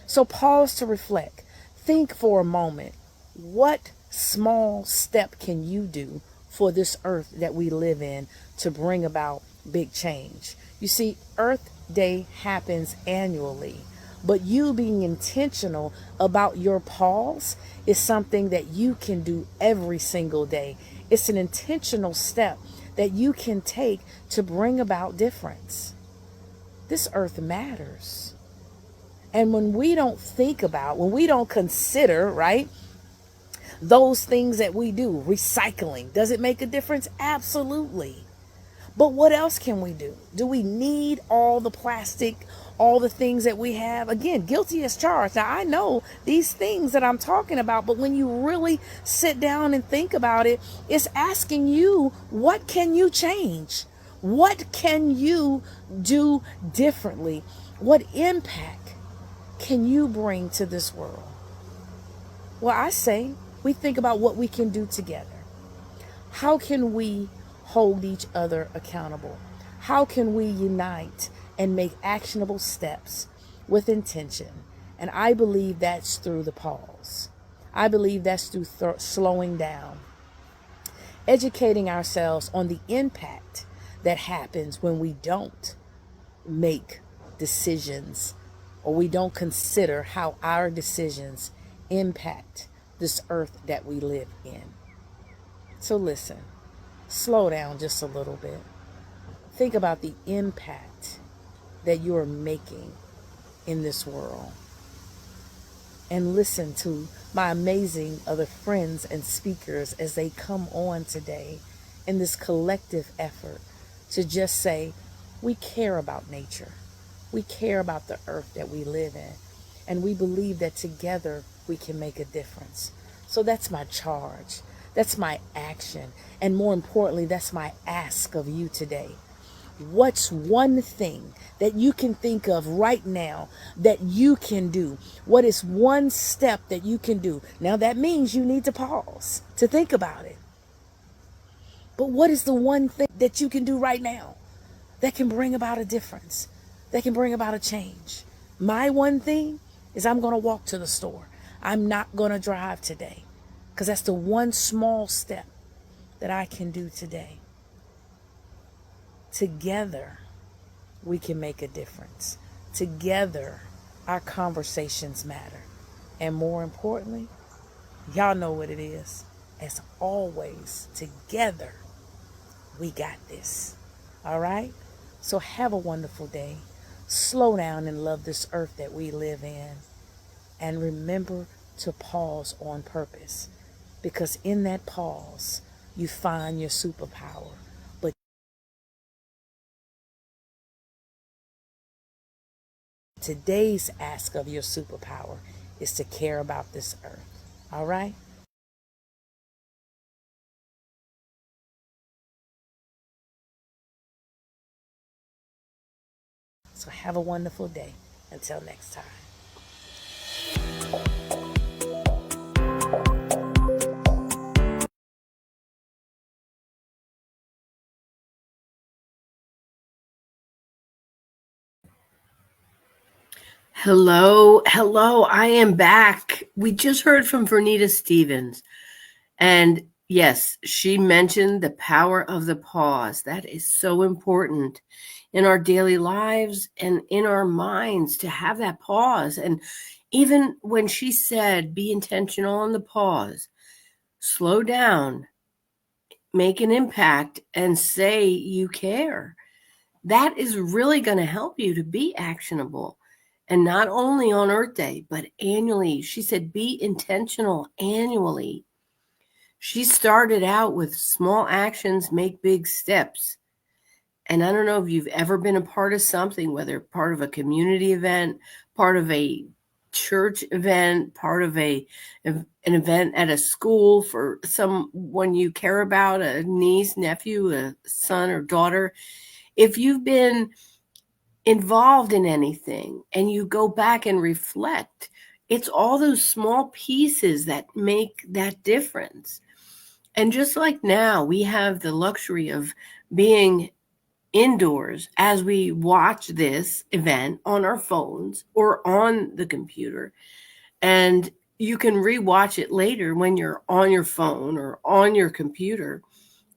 C: So pause to reflect. Think for a moment. What small step can you do for this earth that we live in to bring about big change? You see, Earth Day happens annually, but you being intentional about your pause is something that you can do every single day. It's an intentional step that you can take to bring about difference. This earth matters. And when we don't think about, when we don't consider, right, those things that we do, recycling, does it make a difference? Absolutely. But what else can we do? Do we need all the plastic, all the things that we have? Again, guilty as charged. Now, I know these things that I'm talking about, but when you really sit down and think about it, it's asking you, what can you change? What can you do differently? What impact can you bring to this world? Well, I say we think about what we can do together. How can we hold each other accountable? How can we unite and make actionable steps with intention? And I believe that's through the pause. I believe that's through slowing down, educating ourselves on the impact that happens when we don't make decisions or we don't consider how our decisions impact this earth that we live in. So listen, slow down just a little bit. Think about the impact that you are making in this world. And listen to my amazing other friends and speakers as they come on today in this collective effort to just say, we care about nature. We care about the earth that we live in. And we believe that together we can make a difference. So that's my charge. That's my action. And more importantly, that's my ask of you today. What's one thing that you can think of right now that you can do? What is one step that you can do? Now that means you need to pause to think about it. But what is the one thing that you can do right now that can bring about a difference, that can bring about a change? My one thing is I'm going to walk to the store. I'm not going to drive today because that's the one small step that I can do today. Together, we can make a difference. Together, our conversations matter. And more importantly, y'all know what it is. As always, together, we got this. All right? So have a wonderful day. Slow down and love this earth that we live in. And remember to pause on purpose. Because in that pause, you find your superpower. But today's ask of your superpower is to care about this earth. All right? So have a wonderful day. Until next time.
A: Hello, hello. I am back. We just heard from Vernita Stevens. And yes, she mentioned the power of the pause. That is so important in our daily lives and in our minds to have that pause. And even when she said, be intentional on the pause, slow down, make an impact, and say you care, that is really going to help you to be actionable. And not only on Earth Day, but annually. She said, be intentional annually. She started out with small actions, make big steps. And I don't know if you've ever been a part of something, whether part of a community event, part of a church event, part of an event at a school for someone you care about, a niece, nephew, a son or daughter. If you've been involved in anything and you go back and reflect, it's all those small pieces that make that difference. And just like now, we have the luxury of being indoors as we watch this event on our phones or on the computer. And you can rewatch it later when you're on your phone or on your computer.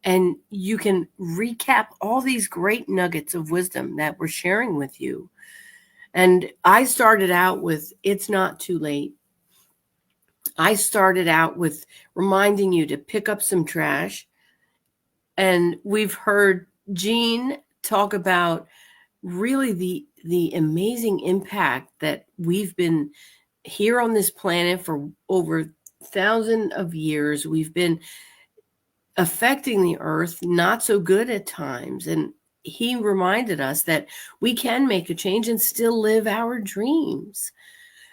A: And you can recap all these great nuggets of wisdom that we're sharing with you. And I started out with, it's not too late. I started out with reminding you to pick up some trash. And we've heard Jean talk about really the amazing impact that we've been here on this planet for over thousands of years. We've been affecting the earth not so good at times. And he reminded us that we can make a change and still live our dreams.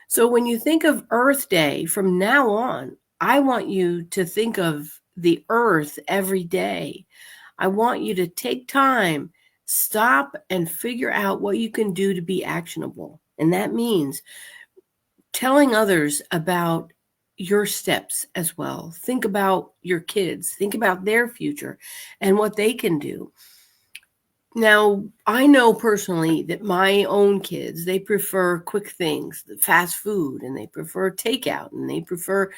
A: So when you think of Earth Day from now on, I want you to think of the earth every day. I want you to take time, stop, and figure out what you can do to be actionable. And that means telling others about your steps as well. Think about your kids, think about their future and what they can do. Now, I know personally that my own kids, they prefer quick things, fast food, and they prefer takeout, and they prefer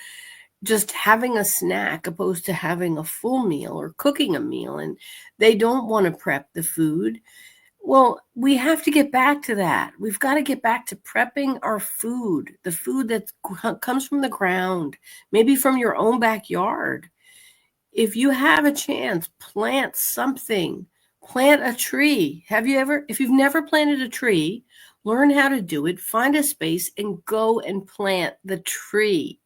A: just having a snack opposed to having a full meal or cooking a meal, and they don't want to prep the food. Well, we have to get back to that. We've got to get back to prepping our food, the food that comes from the ground, maybe from your own backyard. If you have a chance, plant something. Plant a tree. If you've never planted a tree, learn how to do it, find a space and go and plant the tree.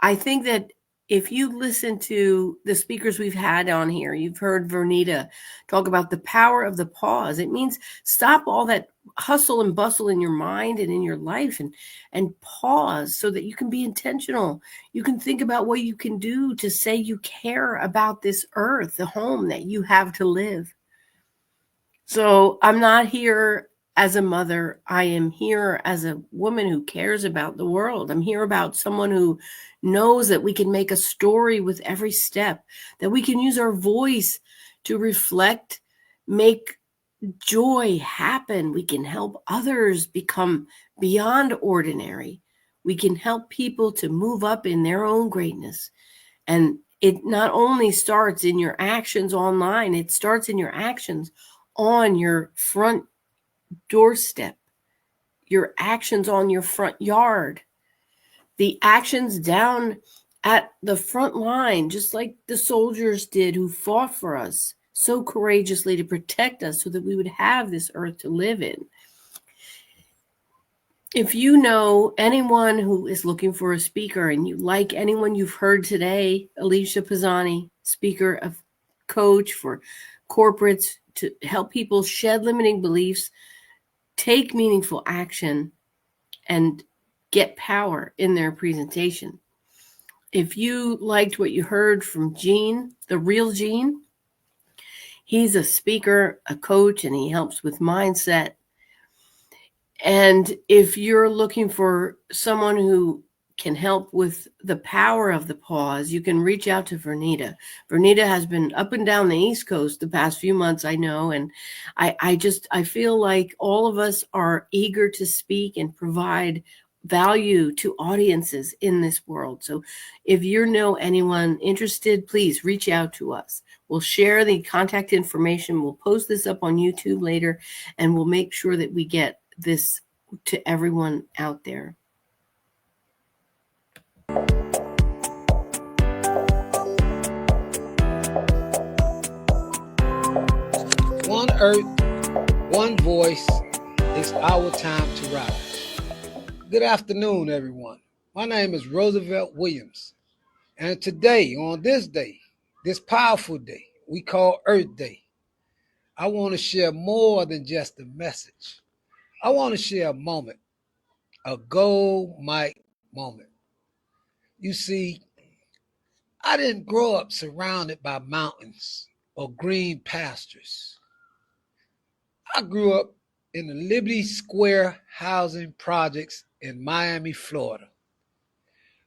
A: I think that if you listen to the speakers we've had on here, you've heard Vernita talk about the power of the pause. It means stop all that hustle and bustle in your mind and in your life and pause so that you can be intentional. You can think about what you can do to say you care about this earth, the home that you have to live. So I'm not here as a mother. I am here as a woman who cares about the world. I'm here about someone who knows that we can make a story with every step, that we can use our voice to reflect, make joy happen. We can help others become beyond ordinary. We can help people to move up in their own greatness. And it not only starts in your actions online, it starts in your actions on your front doorstep, your actions on your front yard, the actions down at the front line, just like the soldiers did who fought for us so courageously to protect us so that we would have this earth to live in. If you know anyone who is looking for a speaker and you like anyone you've heard today, Alicia Pisani, speaker of coach for corporates to help people shed limiting beliefs, take meaningful action, and get power in their presentation. If you liked what you heard from Gene, the real Gene, he's a speaker, a coach, and he helps with mindset. And if you're looking for someone who can help with the power of the pause, you can reach out to Vernita. Vernita has been up and down the East Coast the past few months, I know, and I feel like all of us are eager to speak and provide value to audiences in this world. So if you know anyone interested, please reach out to us. We'll share the contact information. We'll post this up on YouTube later, and we'll make sure that we get this to everyone out there.
D: One earth, one voice. It's our time to rise. Good afternoon, everyone. My name is Roosevelt Williams. And today, on this day, this powerful day we call Earth Day, I want to share more than just a message. I want to share a moment, a gold mic moment. You see, I didn't grow up surrounded by mountains or green pastures. I grew up in the Liberty Square housing projects in Miami, Florida.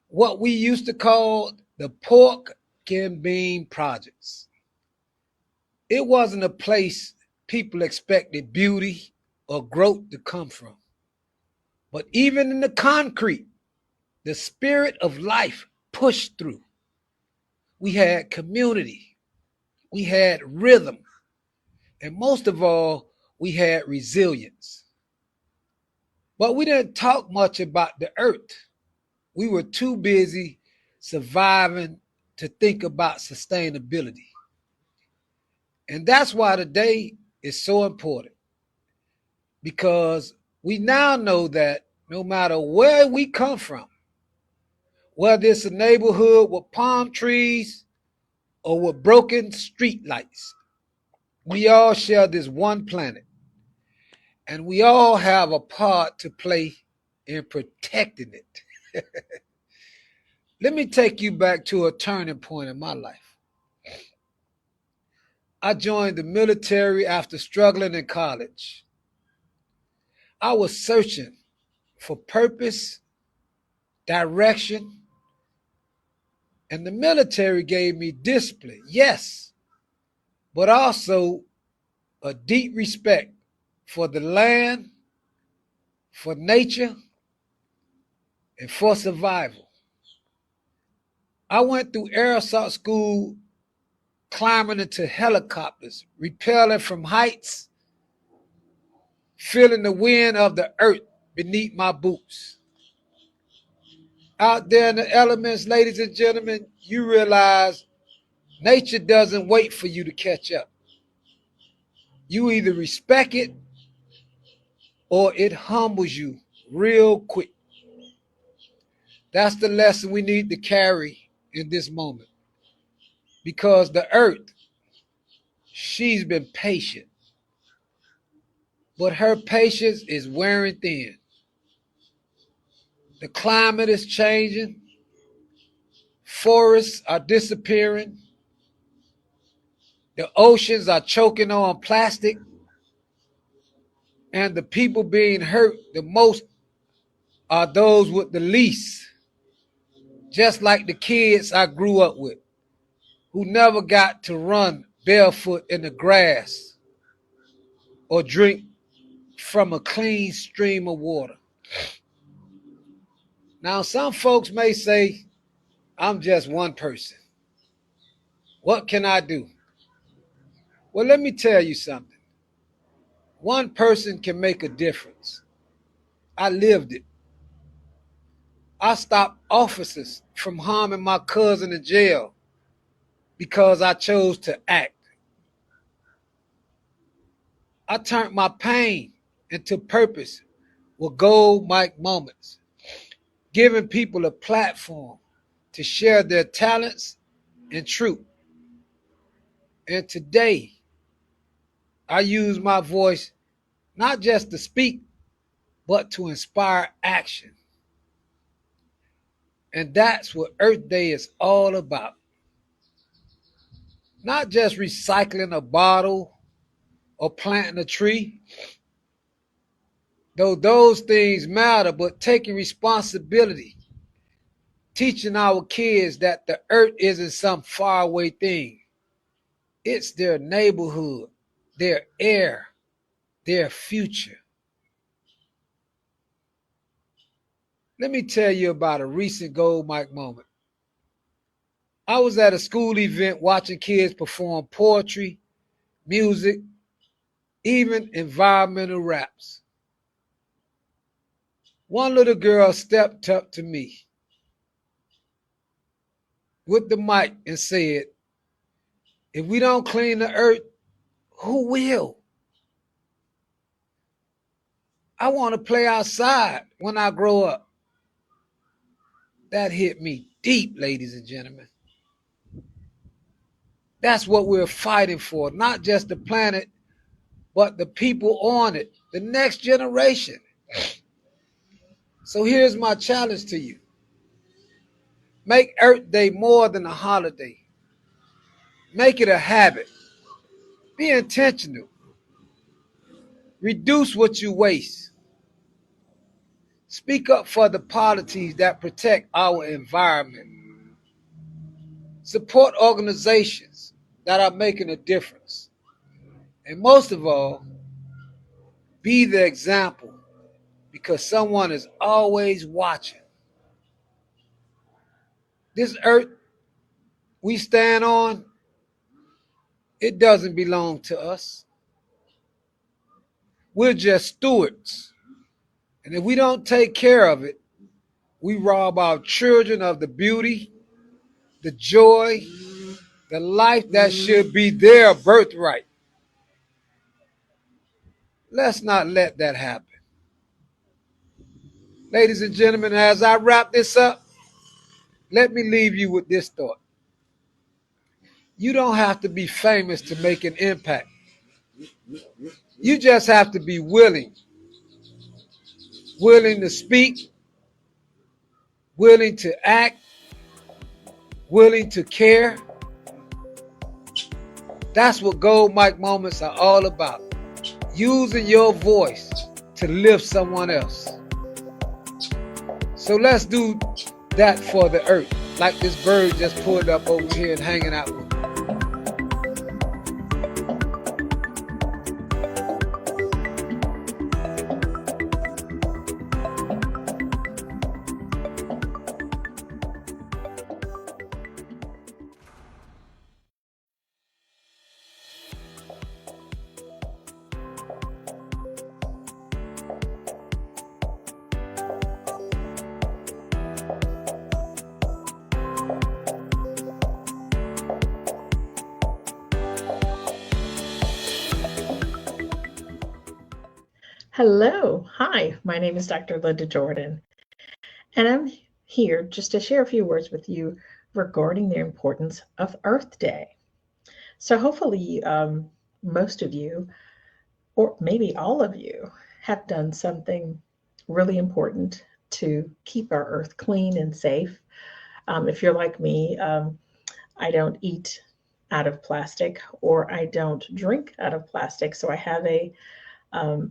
D: What we used to call the pork and bean projects. It wasn't a place people expected beauty or growth to come from. But even in the concrete, the spirit of life pushed through. We had community, we had rhythm, and most of all, we had resilience. But we didn't talk much about the earth. We were too busy surviving to think about sustainability. And that's why today is so important, because we now know that no matter where we come from, whether it's a neighborhood with palm trees or with broken street lights, we all share this one planet, and we all have a part to play in protecting it. Let me take you back to a turning point in my life. I joined the military after struggling in college. I was searching for purpose, direction, and the military gave me discipline, yes, but also a deep respect for the land, for nature, and for survival. I went through air assault school, climbing into helicopters, rappelling from heights, feeling the wind of the earth beneath my boots. Out there in the elements, ladies and gentlemen, you realize nature doesn't wait for you to catch up. You either respect it or it humbles you real quick. That's the lesson we need to carry in this moment. Because the earth, she's been patient, but her patience is wearing thin. The climate is changing, forests are disappearing, the oceans are choking on plastic, and the people being hurt the most are those with the least. Just like the kids I grew up with, who never got to run barefoot in the grass or drink from a clean stream of water. Now, some folks may say, I'm just one person. What can I do? Well, let me tell you something. One person can make a difference. I lived it. I stopped officers from harming my cousin in jail because I chose to act. I turned my pain into purpose with gold mic moments, giving people a platform to share their talents and truth. And today, I use my voice not just to speak, but to inspire action. And that's what Earth Day is all about. Not just recycling a bottle or planting a tree, though those things matter, but taking responsibility, teaching our kids that the earth isn't some faraway thing. It's their neighborhood, their air, their future. Let me tell you about a recent gold mic moment. I was at a school event watching kids perform poetry, music, even environmental raps. One little girl stepped up to me with the mic and said, "If we don't clean the earth, who will? I want to play outside when I grow up." That hit me deep, ladies and gentlemen. That's what we're fighting for, not just the planet, but the people on it, the next generation. So here's my challenge to you. Make Earth Day more than a holiday. Make it a habit. Be intentional. Reduce what you waste. Speak up for the policies that protect our environment. Support organizations that are making a difference. And most of all, be the example, because someone is always watching. This earth we stand on, it doesn't belong to us. We're just stewards. And if we don't take care of it, we rob our children of the beauty, the joy, the life that should be their birthright. Let's not let that happen. Ladies and gentlemen, as I wrap this up, let me leave you with this thought. You don't have to be famous to make an impact. You just have to be willing to speak, willing to act, willing to care. That's what Gold Mic Moments are all about. Using your voice to lift someone else. So let's do that for the earth, like this bird just pulled up over here and hanging out with me.
E: Hello. Hi, my name is Dr. Linda Jordan, and I'm here just to share a few words with you regarding the importance of Earth Day. So hopefully most of you, or maybe all of you, have done something really important to keep our Earth clean and safe. If you're like me, I don't eat out of plastic, or I don't drink out of plastic, so I have a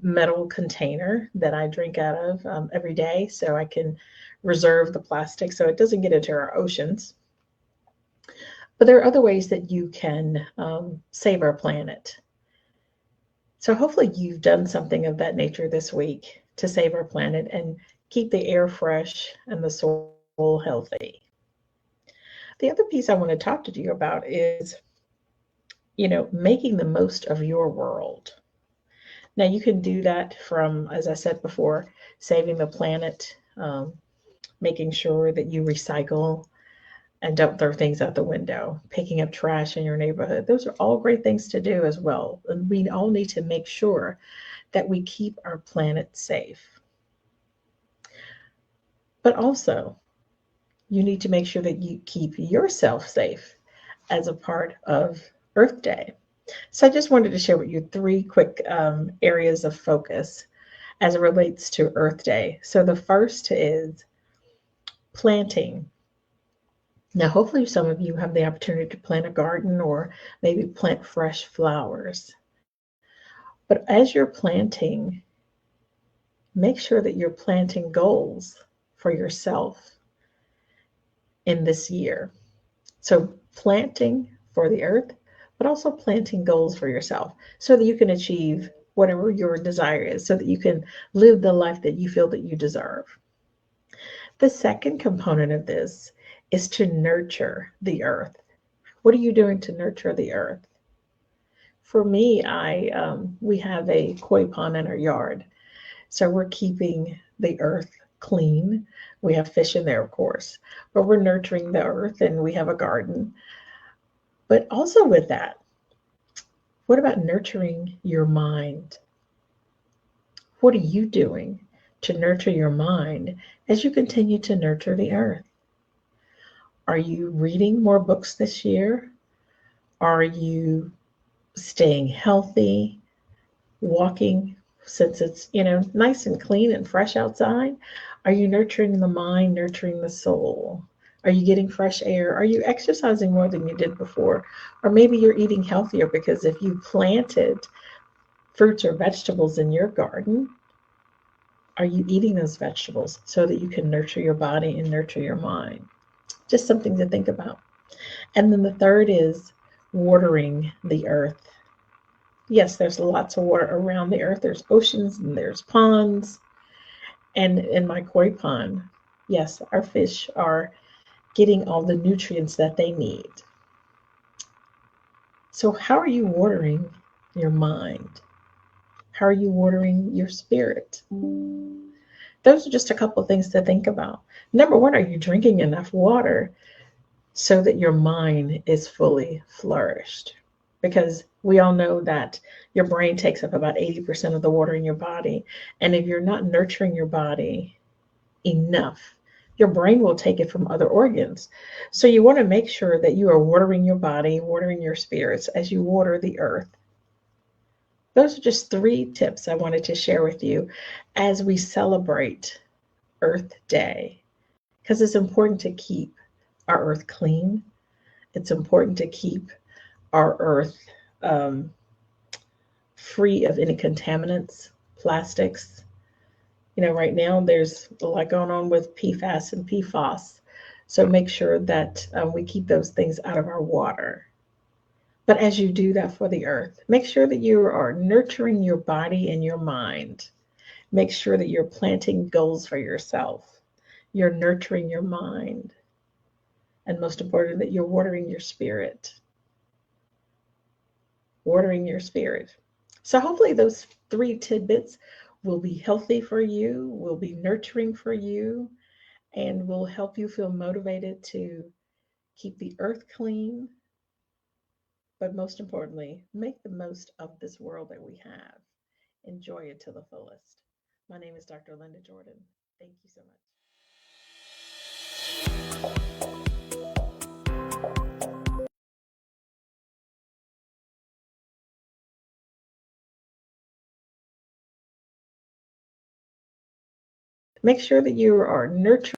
E: metal container that I drink out of every day, so I can reserve the plastic so it doesn't get into our oceans. But there are other ways that you can save our planet. So hopefully you've done something of that nature this week to save our planet and keep the air fresh and the soil healthy. The other piece I want to talk to you about is, making the most of your world. Now, you can do that from, as I said before, saving the planet, making sure that you recycle and don't throw things out the window, picking up trash in your neighborhood. Those are all great things to do as well. And we all need to make sure that we keep our planet safe. But also, you need to make sure that you keep yourself safe as a part of Earth Day. So I just wanted to share with you 3 quick areas of focus as it relates to Earth Day. So the first is planting. Now, hopefully, some of you have the opportunity to plant a garden or maybe plant fresh flowers. But as you're planting, make sure that you're planting goals for yourself in this year. So, planting for the earth, but also planting goals for yourself so that you can achieve whatever your desire is, so that you can live the life that you feel that you deserve. The second component of this is to nurture the earth. What are you doing to nurture the earth? For me, we have a koi pond in our yard, so we're keeping the earth clean. We have fish in there, of course, but we're nurturing the earth, and we have a garden. But also with that, what about nurturing your mind? What are you doing to nurture your mind as you continue to nurture the earth? Are you reading more books this year? Are you staying healthy, walking since it's, nice and clean and fresh outside? Are you nurturing the mind, nurturing the soul? Are you getting fresh air? Are you exercising more than you did before? Or maybe you're eating healthier because if you planted fruits or vegetables in your garden, are you eating those vegetables so that you can nurture your body and nurture your mind? Just something to think about. And then the third is watering the earth. Yes, there's lots of water around the earth. There's oceans and there's ponds. And in my koi pond, yes, our fish are getting all the nutrients that they need. So how are you watering your mind? How are you watering your spirit? Those are just a couple of things to think about. Number one, are you drinking enough water so that your mind is fully flourished? Because we all know that your brain takes up about 80% of the water in your body. And if you're not nurturing your body enough, your brain will take it from other organs. So you want to make sure that you are watering your body, watering your spirits as you water the earth. Those are just 3 tips I wanted to share with you as we celebrate Earth Day, because it's important to keep our earth clean. It's important to keep our earth free of any contaminants, plastics. Right now there's a lot going on with PFAS and PFOS. So make sure that we keep those things out of our water. But as you do that for the earth, make sure that you are nurturing your body and your mind. Make sure that you're planting goals for yourself. You're nurturing your mind. And most important, that you're watering your spirit. Watering your spirit. So hopefully those 3 tidbits will be healthy for you, will be nurturing for you, and will help you feel motivated to keep the earth clean, but most importantly, make the most of this world that we have. Enjoy it to the fullest. My name is Dr. Linda Jordan. Thank you so much. Make sure that you are nurturing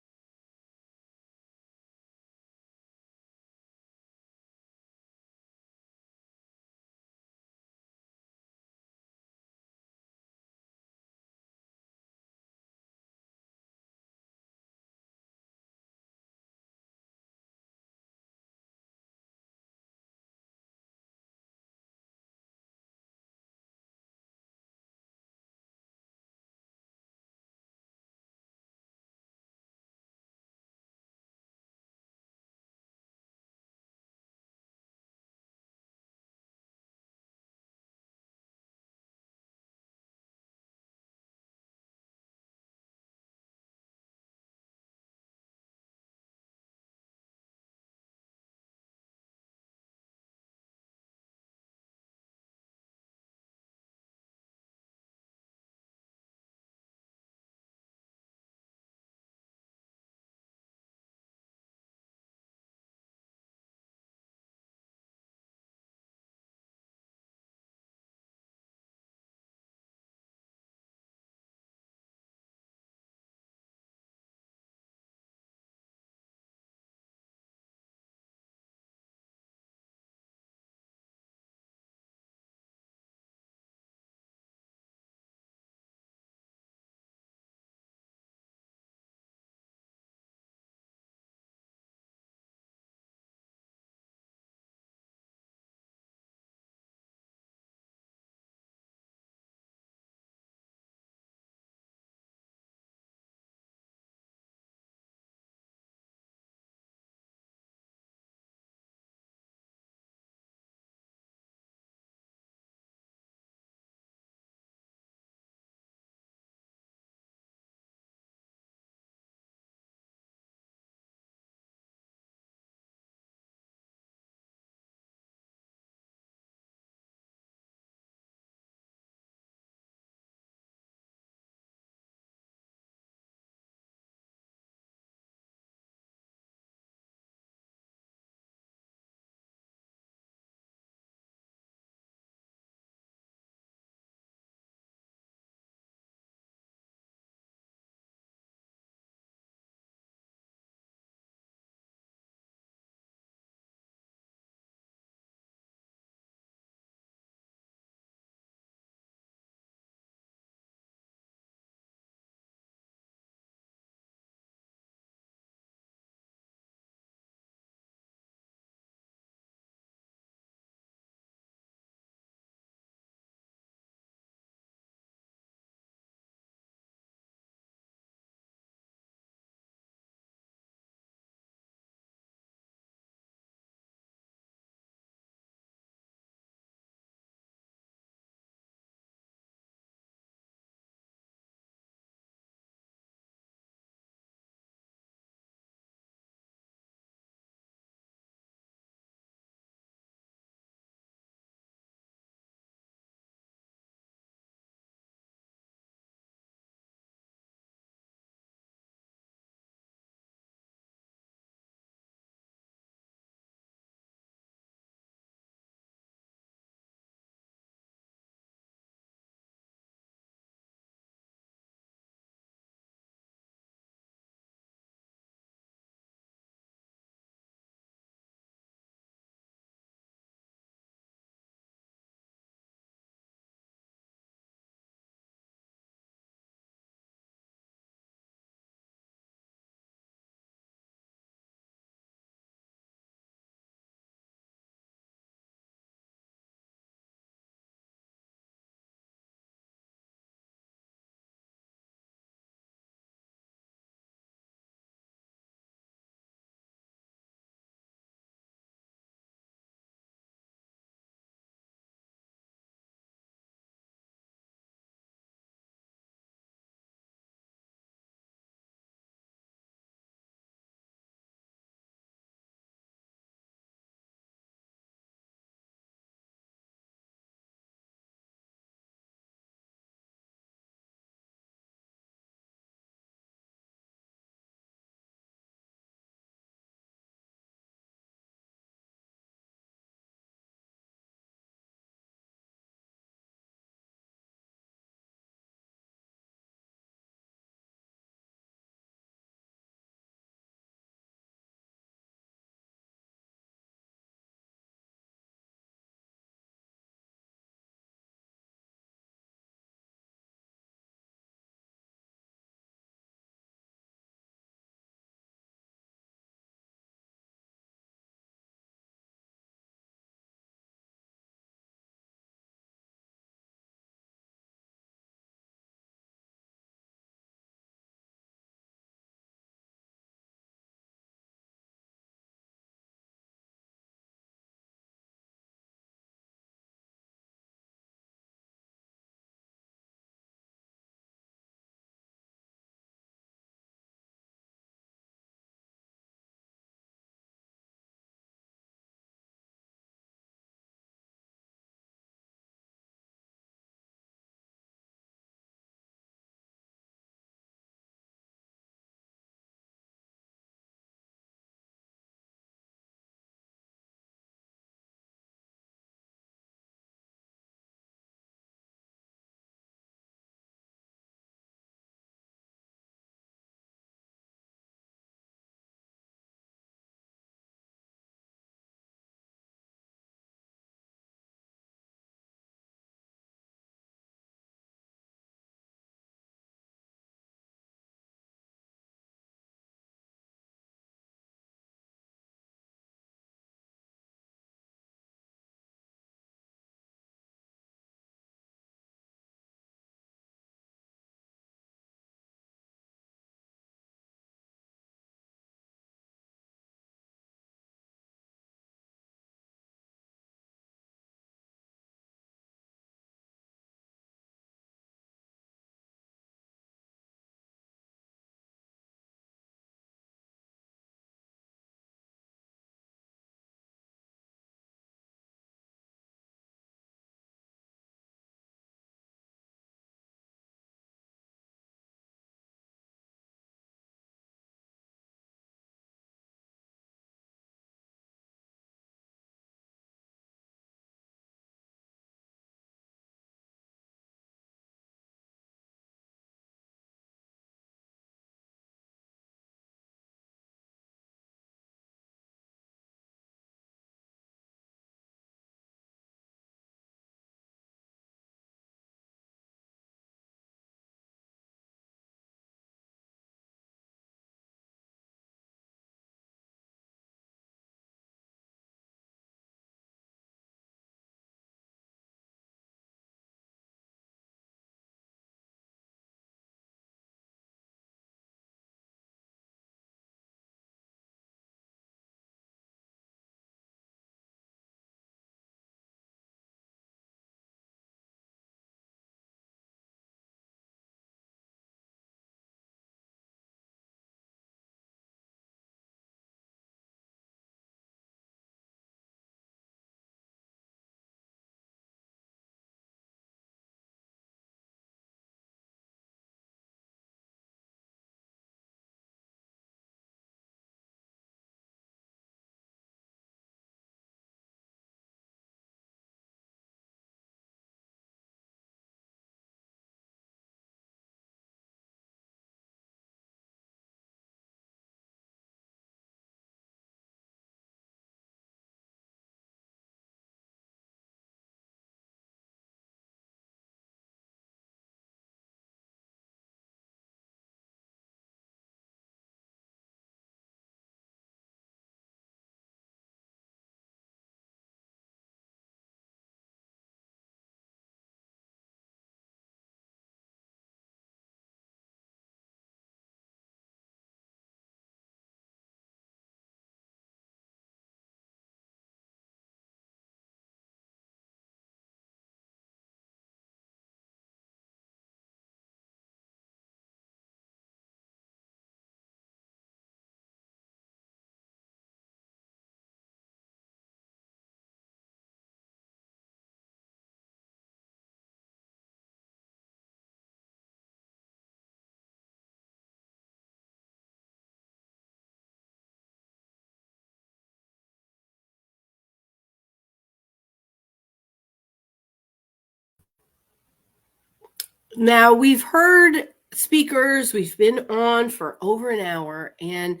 A: Now, we've heard speakers, we've been on for over an hour, and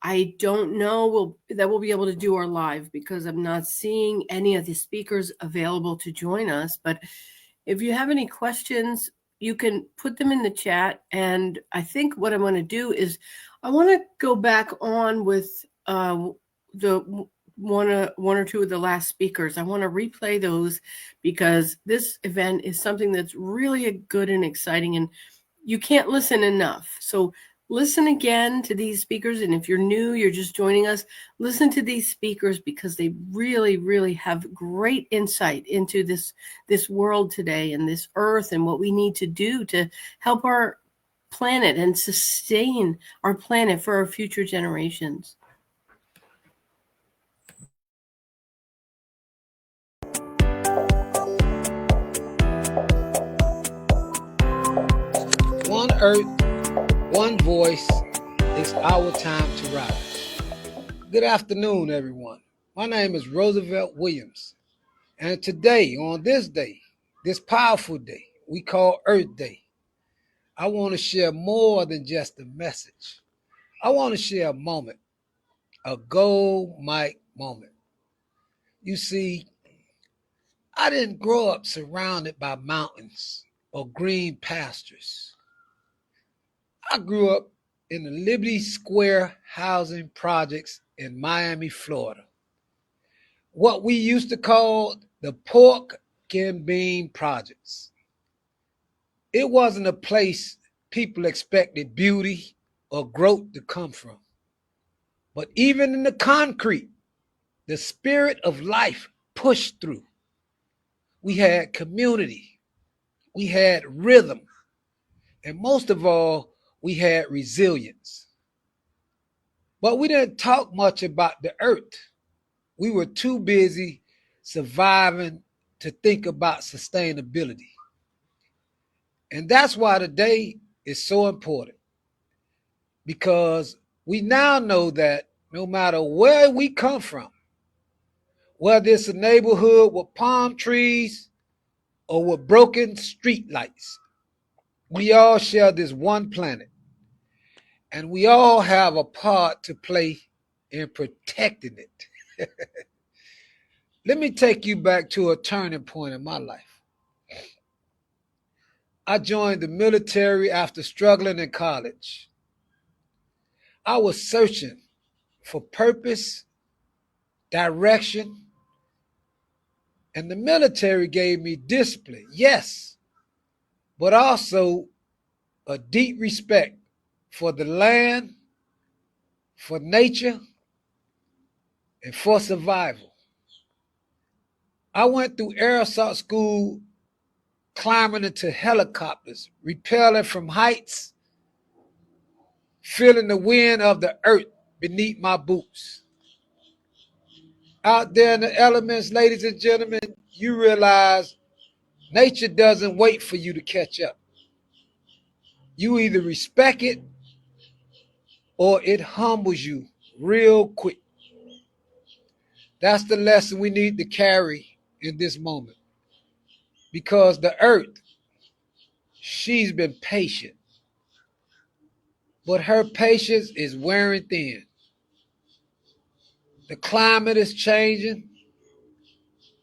A: I don't know that we'll be able to do our live because I'm not seeing any of the speakers available to join us. But if you have any questions, you can put them in the chat. And I think what I'm going to do is I want to go back on with the one or two of the last speakers. I want to replay those because this event is something that's really good and exciting, and you can't listen enough. So listen again to these speakers, and if you're new, you're just joining us, listen to these speakers because they really have great insight into this world today and this earth and what we need to do to help our planet and sustain our planet for our future generations.
D: One earth, one voice. It's our time to rise. Good afternoon, everyone. My name is Roosevelt Williams. And today, on this day, this powerful day we call Earth Day, I want to share more than just a message. I want to share a moment, a gold mic moment. You see, I didn't grow up surrounded by mountains or green pastures. I grew up in the Liberty Square housing projects in Miami, Florida. What we used to call the pork and bean projects. It wasn't a place people expected beauty or growth to come from. But even in the concrete, the spirit of life pushed through. We had community, we had rhythm, and most of all, we had resilience. But we didn't talk much about the earth. We were too busy surviving to think about sustainability. And that's why today is so important, because we now know that no matter where we come from, whether it's a neighborhood with palm trees or with broken street lights, we all share this one planet, and we all have a part to play in protecting it. Let me take you back to a turning point in my life. I joined the military after struggling in college. I was searching for purpose, direction, and the military gave me discipline, yes, but also a deep respect for the land, for nature, and for survival. I went through air assault school, climbing into helicopters, rappelling from heights, feeling the wind of the earth beneath my boots. Out there in the elements, ladies and gentlemen, you realize nature doesn't wait for you to catch up. You either respect it or it humbles you real quick. That's the lesson we need to carry in this moment. Because the earth, she's been patient, but her patience is wearing thin. The climate is changing,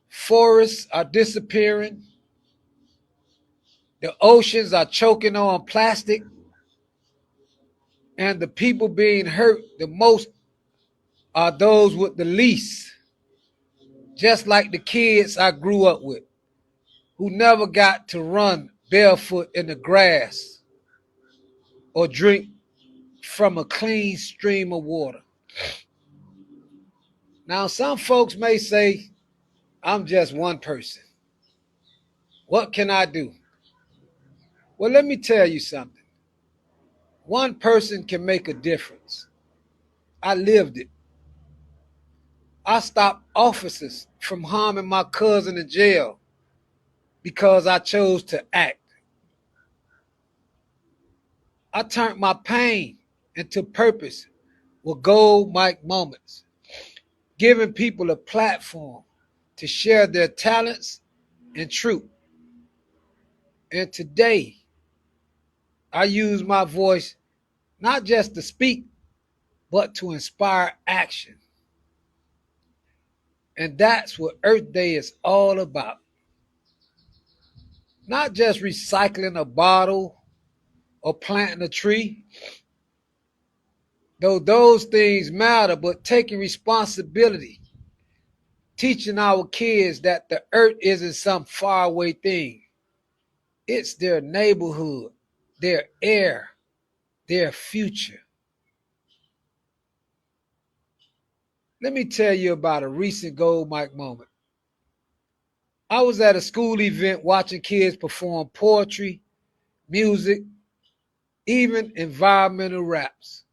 D: forests are disappearing, the oceans are choking on plastic, and the people being hurt the most are those with the least, just like the kids I grew up with, who never got to run barefoot in the grass or drink from a clean stream of water. Now, some folks may say, I'm just one person. What can I do? Well, let me tell you something. One person can make a difference. I lived it. I stopped officers from harming my cousin in jail because I chose to act. I turned my pain into purpose with gold mic moments, giving people a platform to share their talents and truth. And today, I use my voice not just to speak, but to inspire action. And that's what Earth Day is all about. Not just recycling a bottle or planting a tree, though those things matter, but taking responsibility, teaching our kids that the earth isn't some faraway thing. It's their neighborhood, their air, their future. Let me tell you about a recent Gold Mic moment. I was at a school event watching kids perform poetry, music, even environmental raps.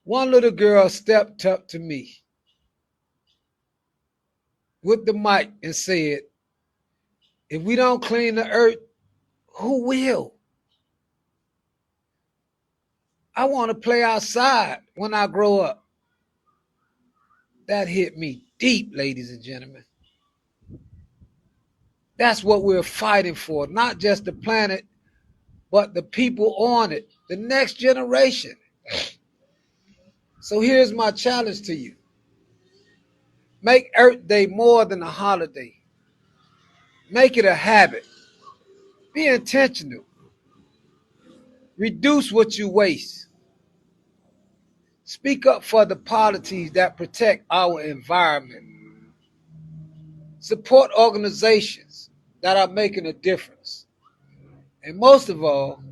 D: One little girl stepped up to me with the mic and said, "If we don't clean the earth, who will? I want to play outside when I grow up." That hit me deep, ladies and gentlemen. That's what we're fighting for, not just the planet, but the people on it, the next generation. So here's my challenge to you. Make Earth Day more than a holiday. Make it a habit. Be intentional. Reduce what you waste. Speak up for the policies that protect our environment. Support organizations that are making a difference. And most of all,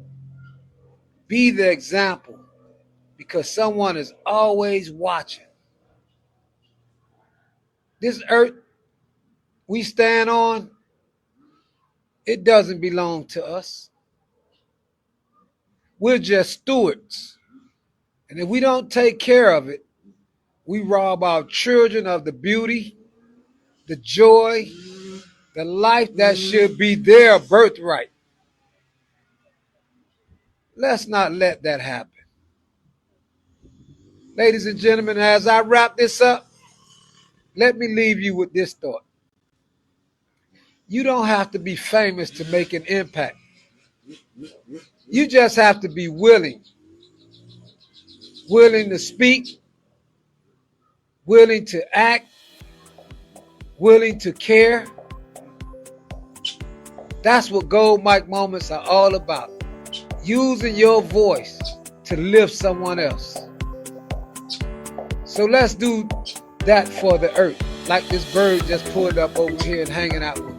D: be the example, because someone is always watching. This earth we stand on, it doesn't belong to us. We're just stewards. And if we don't take care of it, we rob our children of the beauty, the joy, the life that should be their birthright. Let's not let that happen. Ladies and gentlemen, as I wrap this up, let me leave you with this thought. You don't have to be famous to make an impact. You just have to be willing to speak, willing to act, willing to care. That's what Gold Mic Moments are all about. Using your voice to lift someone else. So let's do that for the earth, like this bird just pulled up over here and hanging out with me.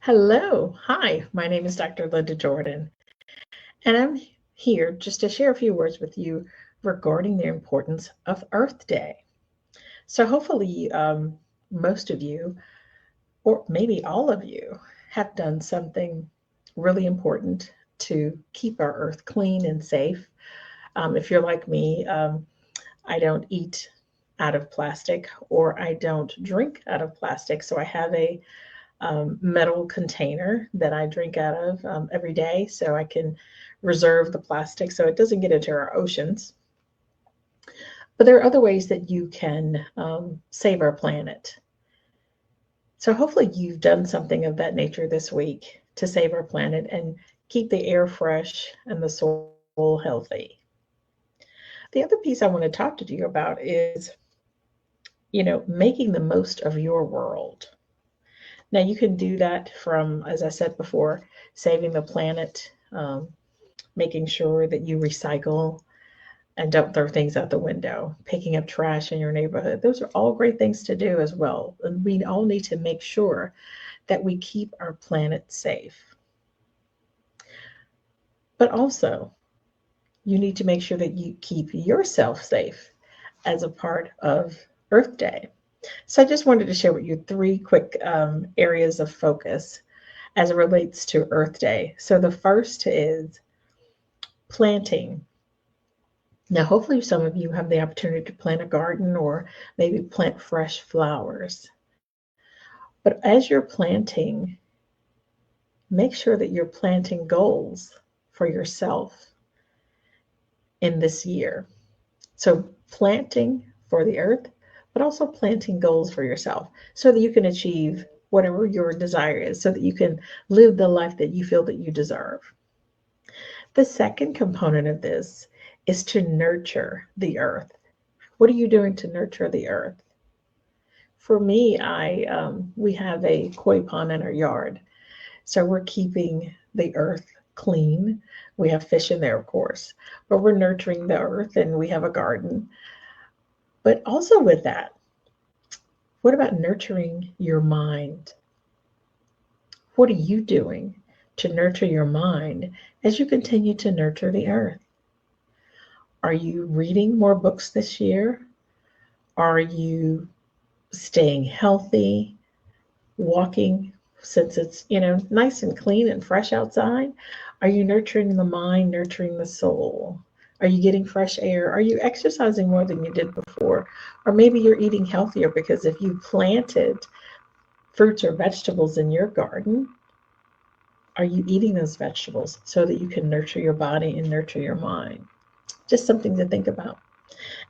E: Hello. Hi, my name is Dr. Linda Jordan, and I'm here just to share a few words with you regarding the importance of Earth Day. So hopefully most of you, or maybe all of you, have done something really important to keep our Earth clean and safe. If you're like me, I don't eat out of plastic, or I don't drink out of plastic, so I have a metal container that I drink out of every day, so I can reserve the plastic so it doesn't get into our oceans. But there are other ways that you can save our planet. So hopefully you've done something of that nature this week to save our planet and keep the air fresh and the soil healthy. The other piece I want to talk to you about is, making the most of your world. Now, you can do that from, as I said before, saving the planet, making sure that you recycle and don't throw things out the window, picking up trash in your neighborhood. Those are all great things to do as well. And we all need to make sure that we keep our planet safe. But also, you need to make sure that you keep yourself safe as a part of Earth Day. So I just wanted to share with you three quick areas of focus as it relates to Earth Day. So the first is planting. Now, hopefully, some of you have the opportunity to plant a garden or maybe plant fresh flowers. But as you're planting, make sure that you're planting goals for yourself in this year. So, planting for the earth, but also planting goals for yourself so that you can achieve whatever your desire is, so that you can live the life that you feel that you deserve. The second component of this is to nurture the earth. What are you doing to nurture the earth? For me, we have a koi pond in our yard, so we're keeping the earth clean. We have fish in there, of course, but we're nurturing the earth, and we have a garden. But also with that, what about nurturing your mind? What are you doing to nurture your mind as you continue to nurture the earth? Are you reading more books this year? Are you staying healthy, walking since it's, nice and clean and fresh outside? Are you nurturing the mind, nurturing the soul? Are you getting fresh air? Are you exercising more than you did before? Or maybe you're eating healthier because if you planted fruits or vegetables in your garden, are you eating those vegetables so that you can nurture your body and nurture your mind? Just something to think about.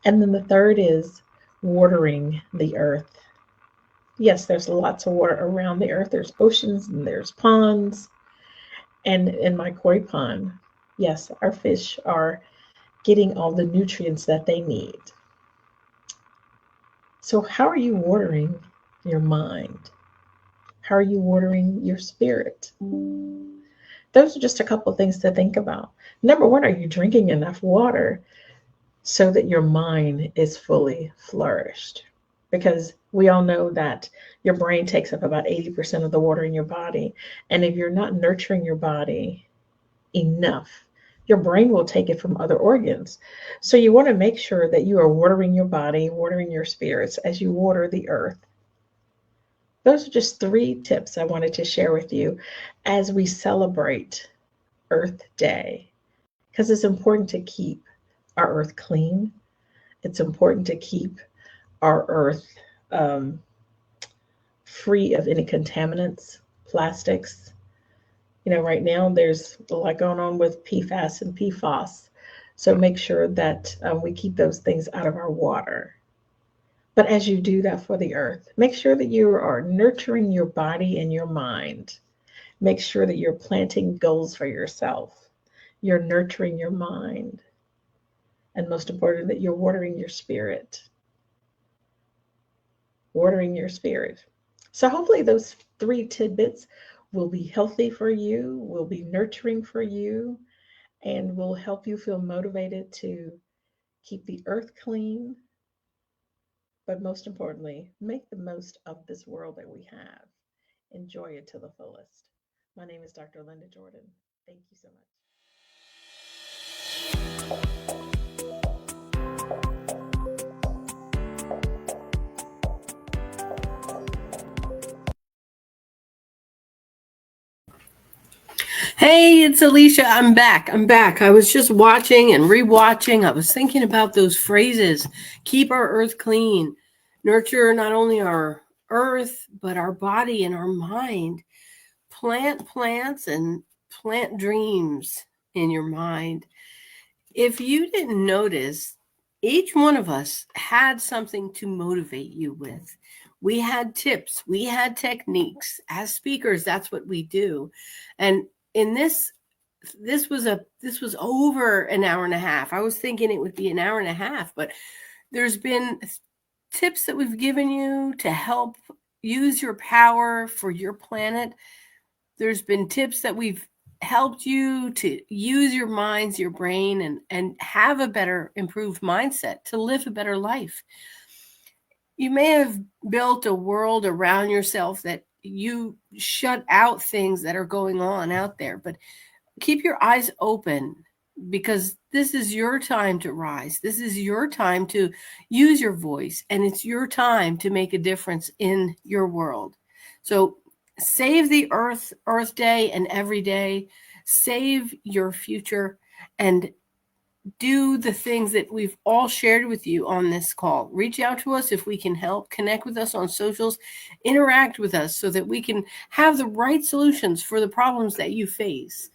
E: And then the third is watering the earth. Yes, there's lots of water around the earth. There's oceans and there's ponds. And in my koi pond, yes, our fish are getting all the nutrients that they need. So how are you watering your mind? How are you watering your spirit? Those are just a couple of things to think about. Number one, are you drinking enough water so that your mind is fully flourished? Because we all know that your brain takes up about 80% of the water in your body. And if you're not nurturing your body enough, your brain will take it from other organs. So you want to make sure that you are watering your body, watering your spirits as you water the earth. Those are just three tips I wanted to share with you as we celebrate Earth Day, because it's important to keep our earth clean. It's important to keep our earth free of any contaminants, plastics. Right now there's a lot going on with PFAS and PFOS. So make sure that we keep those things out of our water. But as you do that for the earth, make sure that you are nurturing your body and your mind. Make sure that you're planting goals for yourself. You're nurturing your mind. And most important, that you're watering your spirit. Watering your spirit. So hopefully those three tidbits will be healthy for you, will be nurturing for you, and will help you feel motivated to keep the earth clean. But most importantly, make the most of this world that we have. Enjoy it to the fullest. My name is Dr. Linda Jordan. Thank you so much.
A: Hey, it's Alicia. I'm back. I was just watching and rewatching. I was thinking about those phrases. Keep our earth clean. Nurture not only our earth, but our body and our mind. Plant plants and plant dreams in your mind. If you didn't notice, each one of us had something to motivate you with. We had tips, we had techniques. As speakers, that's what we do. And in this was over an hour and a half. I was thinking it would be an hour and a half, but there's been tips that we've given you to help use your power for your planet. There's been tips that we've helped you to use your minds, your brain, and have a better, improved mindset to live a better life. You may have built a world around yourself that you shut out things that are going on out there, but keep your eyes open. because this is your time to rise. This is your time to use your voice, and it's your time to make a difference in your world. So save the Earth Day and every day. Save your future and do the things that we've all shared with you on this call. Reach out to us if we can help. Connect with us on socials. Interact with us so that we can have the right solutions for the problems that you face.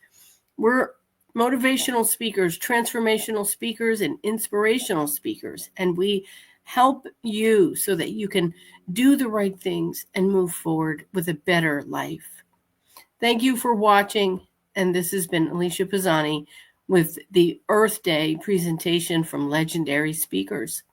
A: We're motivational speakers, transformational speakers, and inspirational speakers, and we help you so that you can do the right things and move forward with a better life. Thank you for watching, and this has been Alicia Pisani with the Earth Day presentation from Legendary Speakers.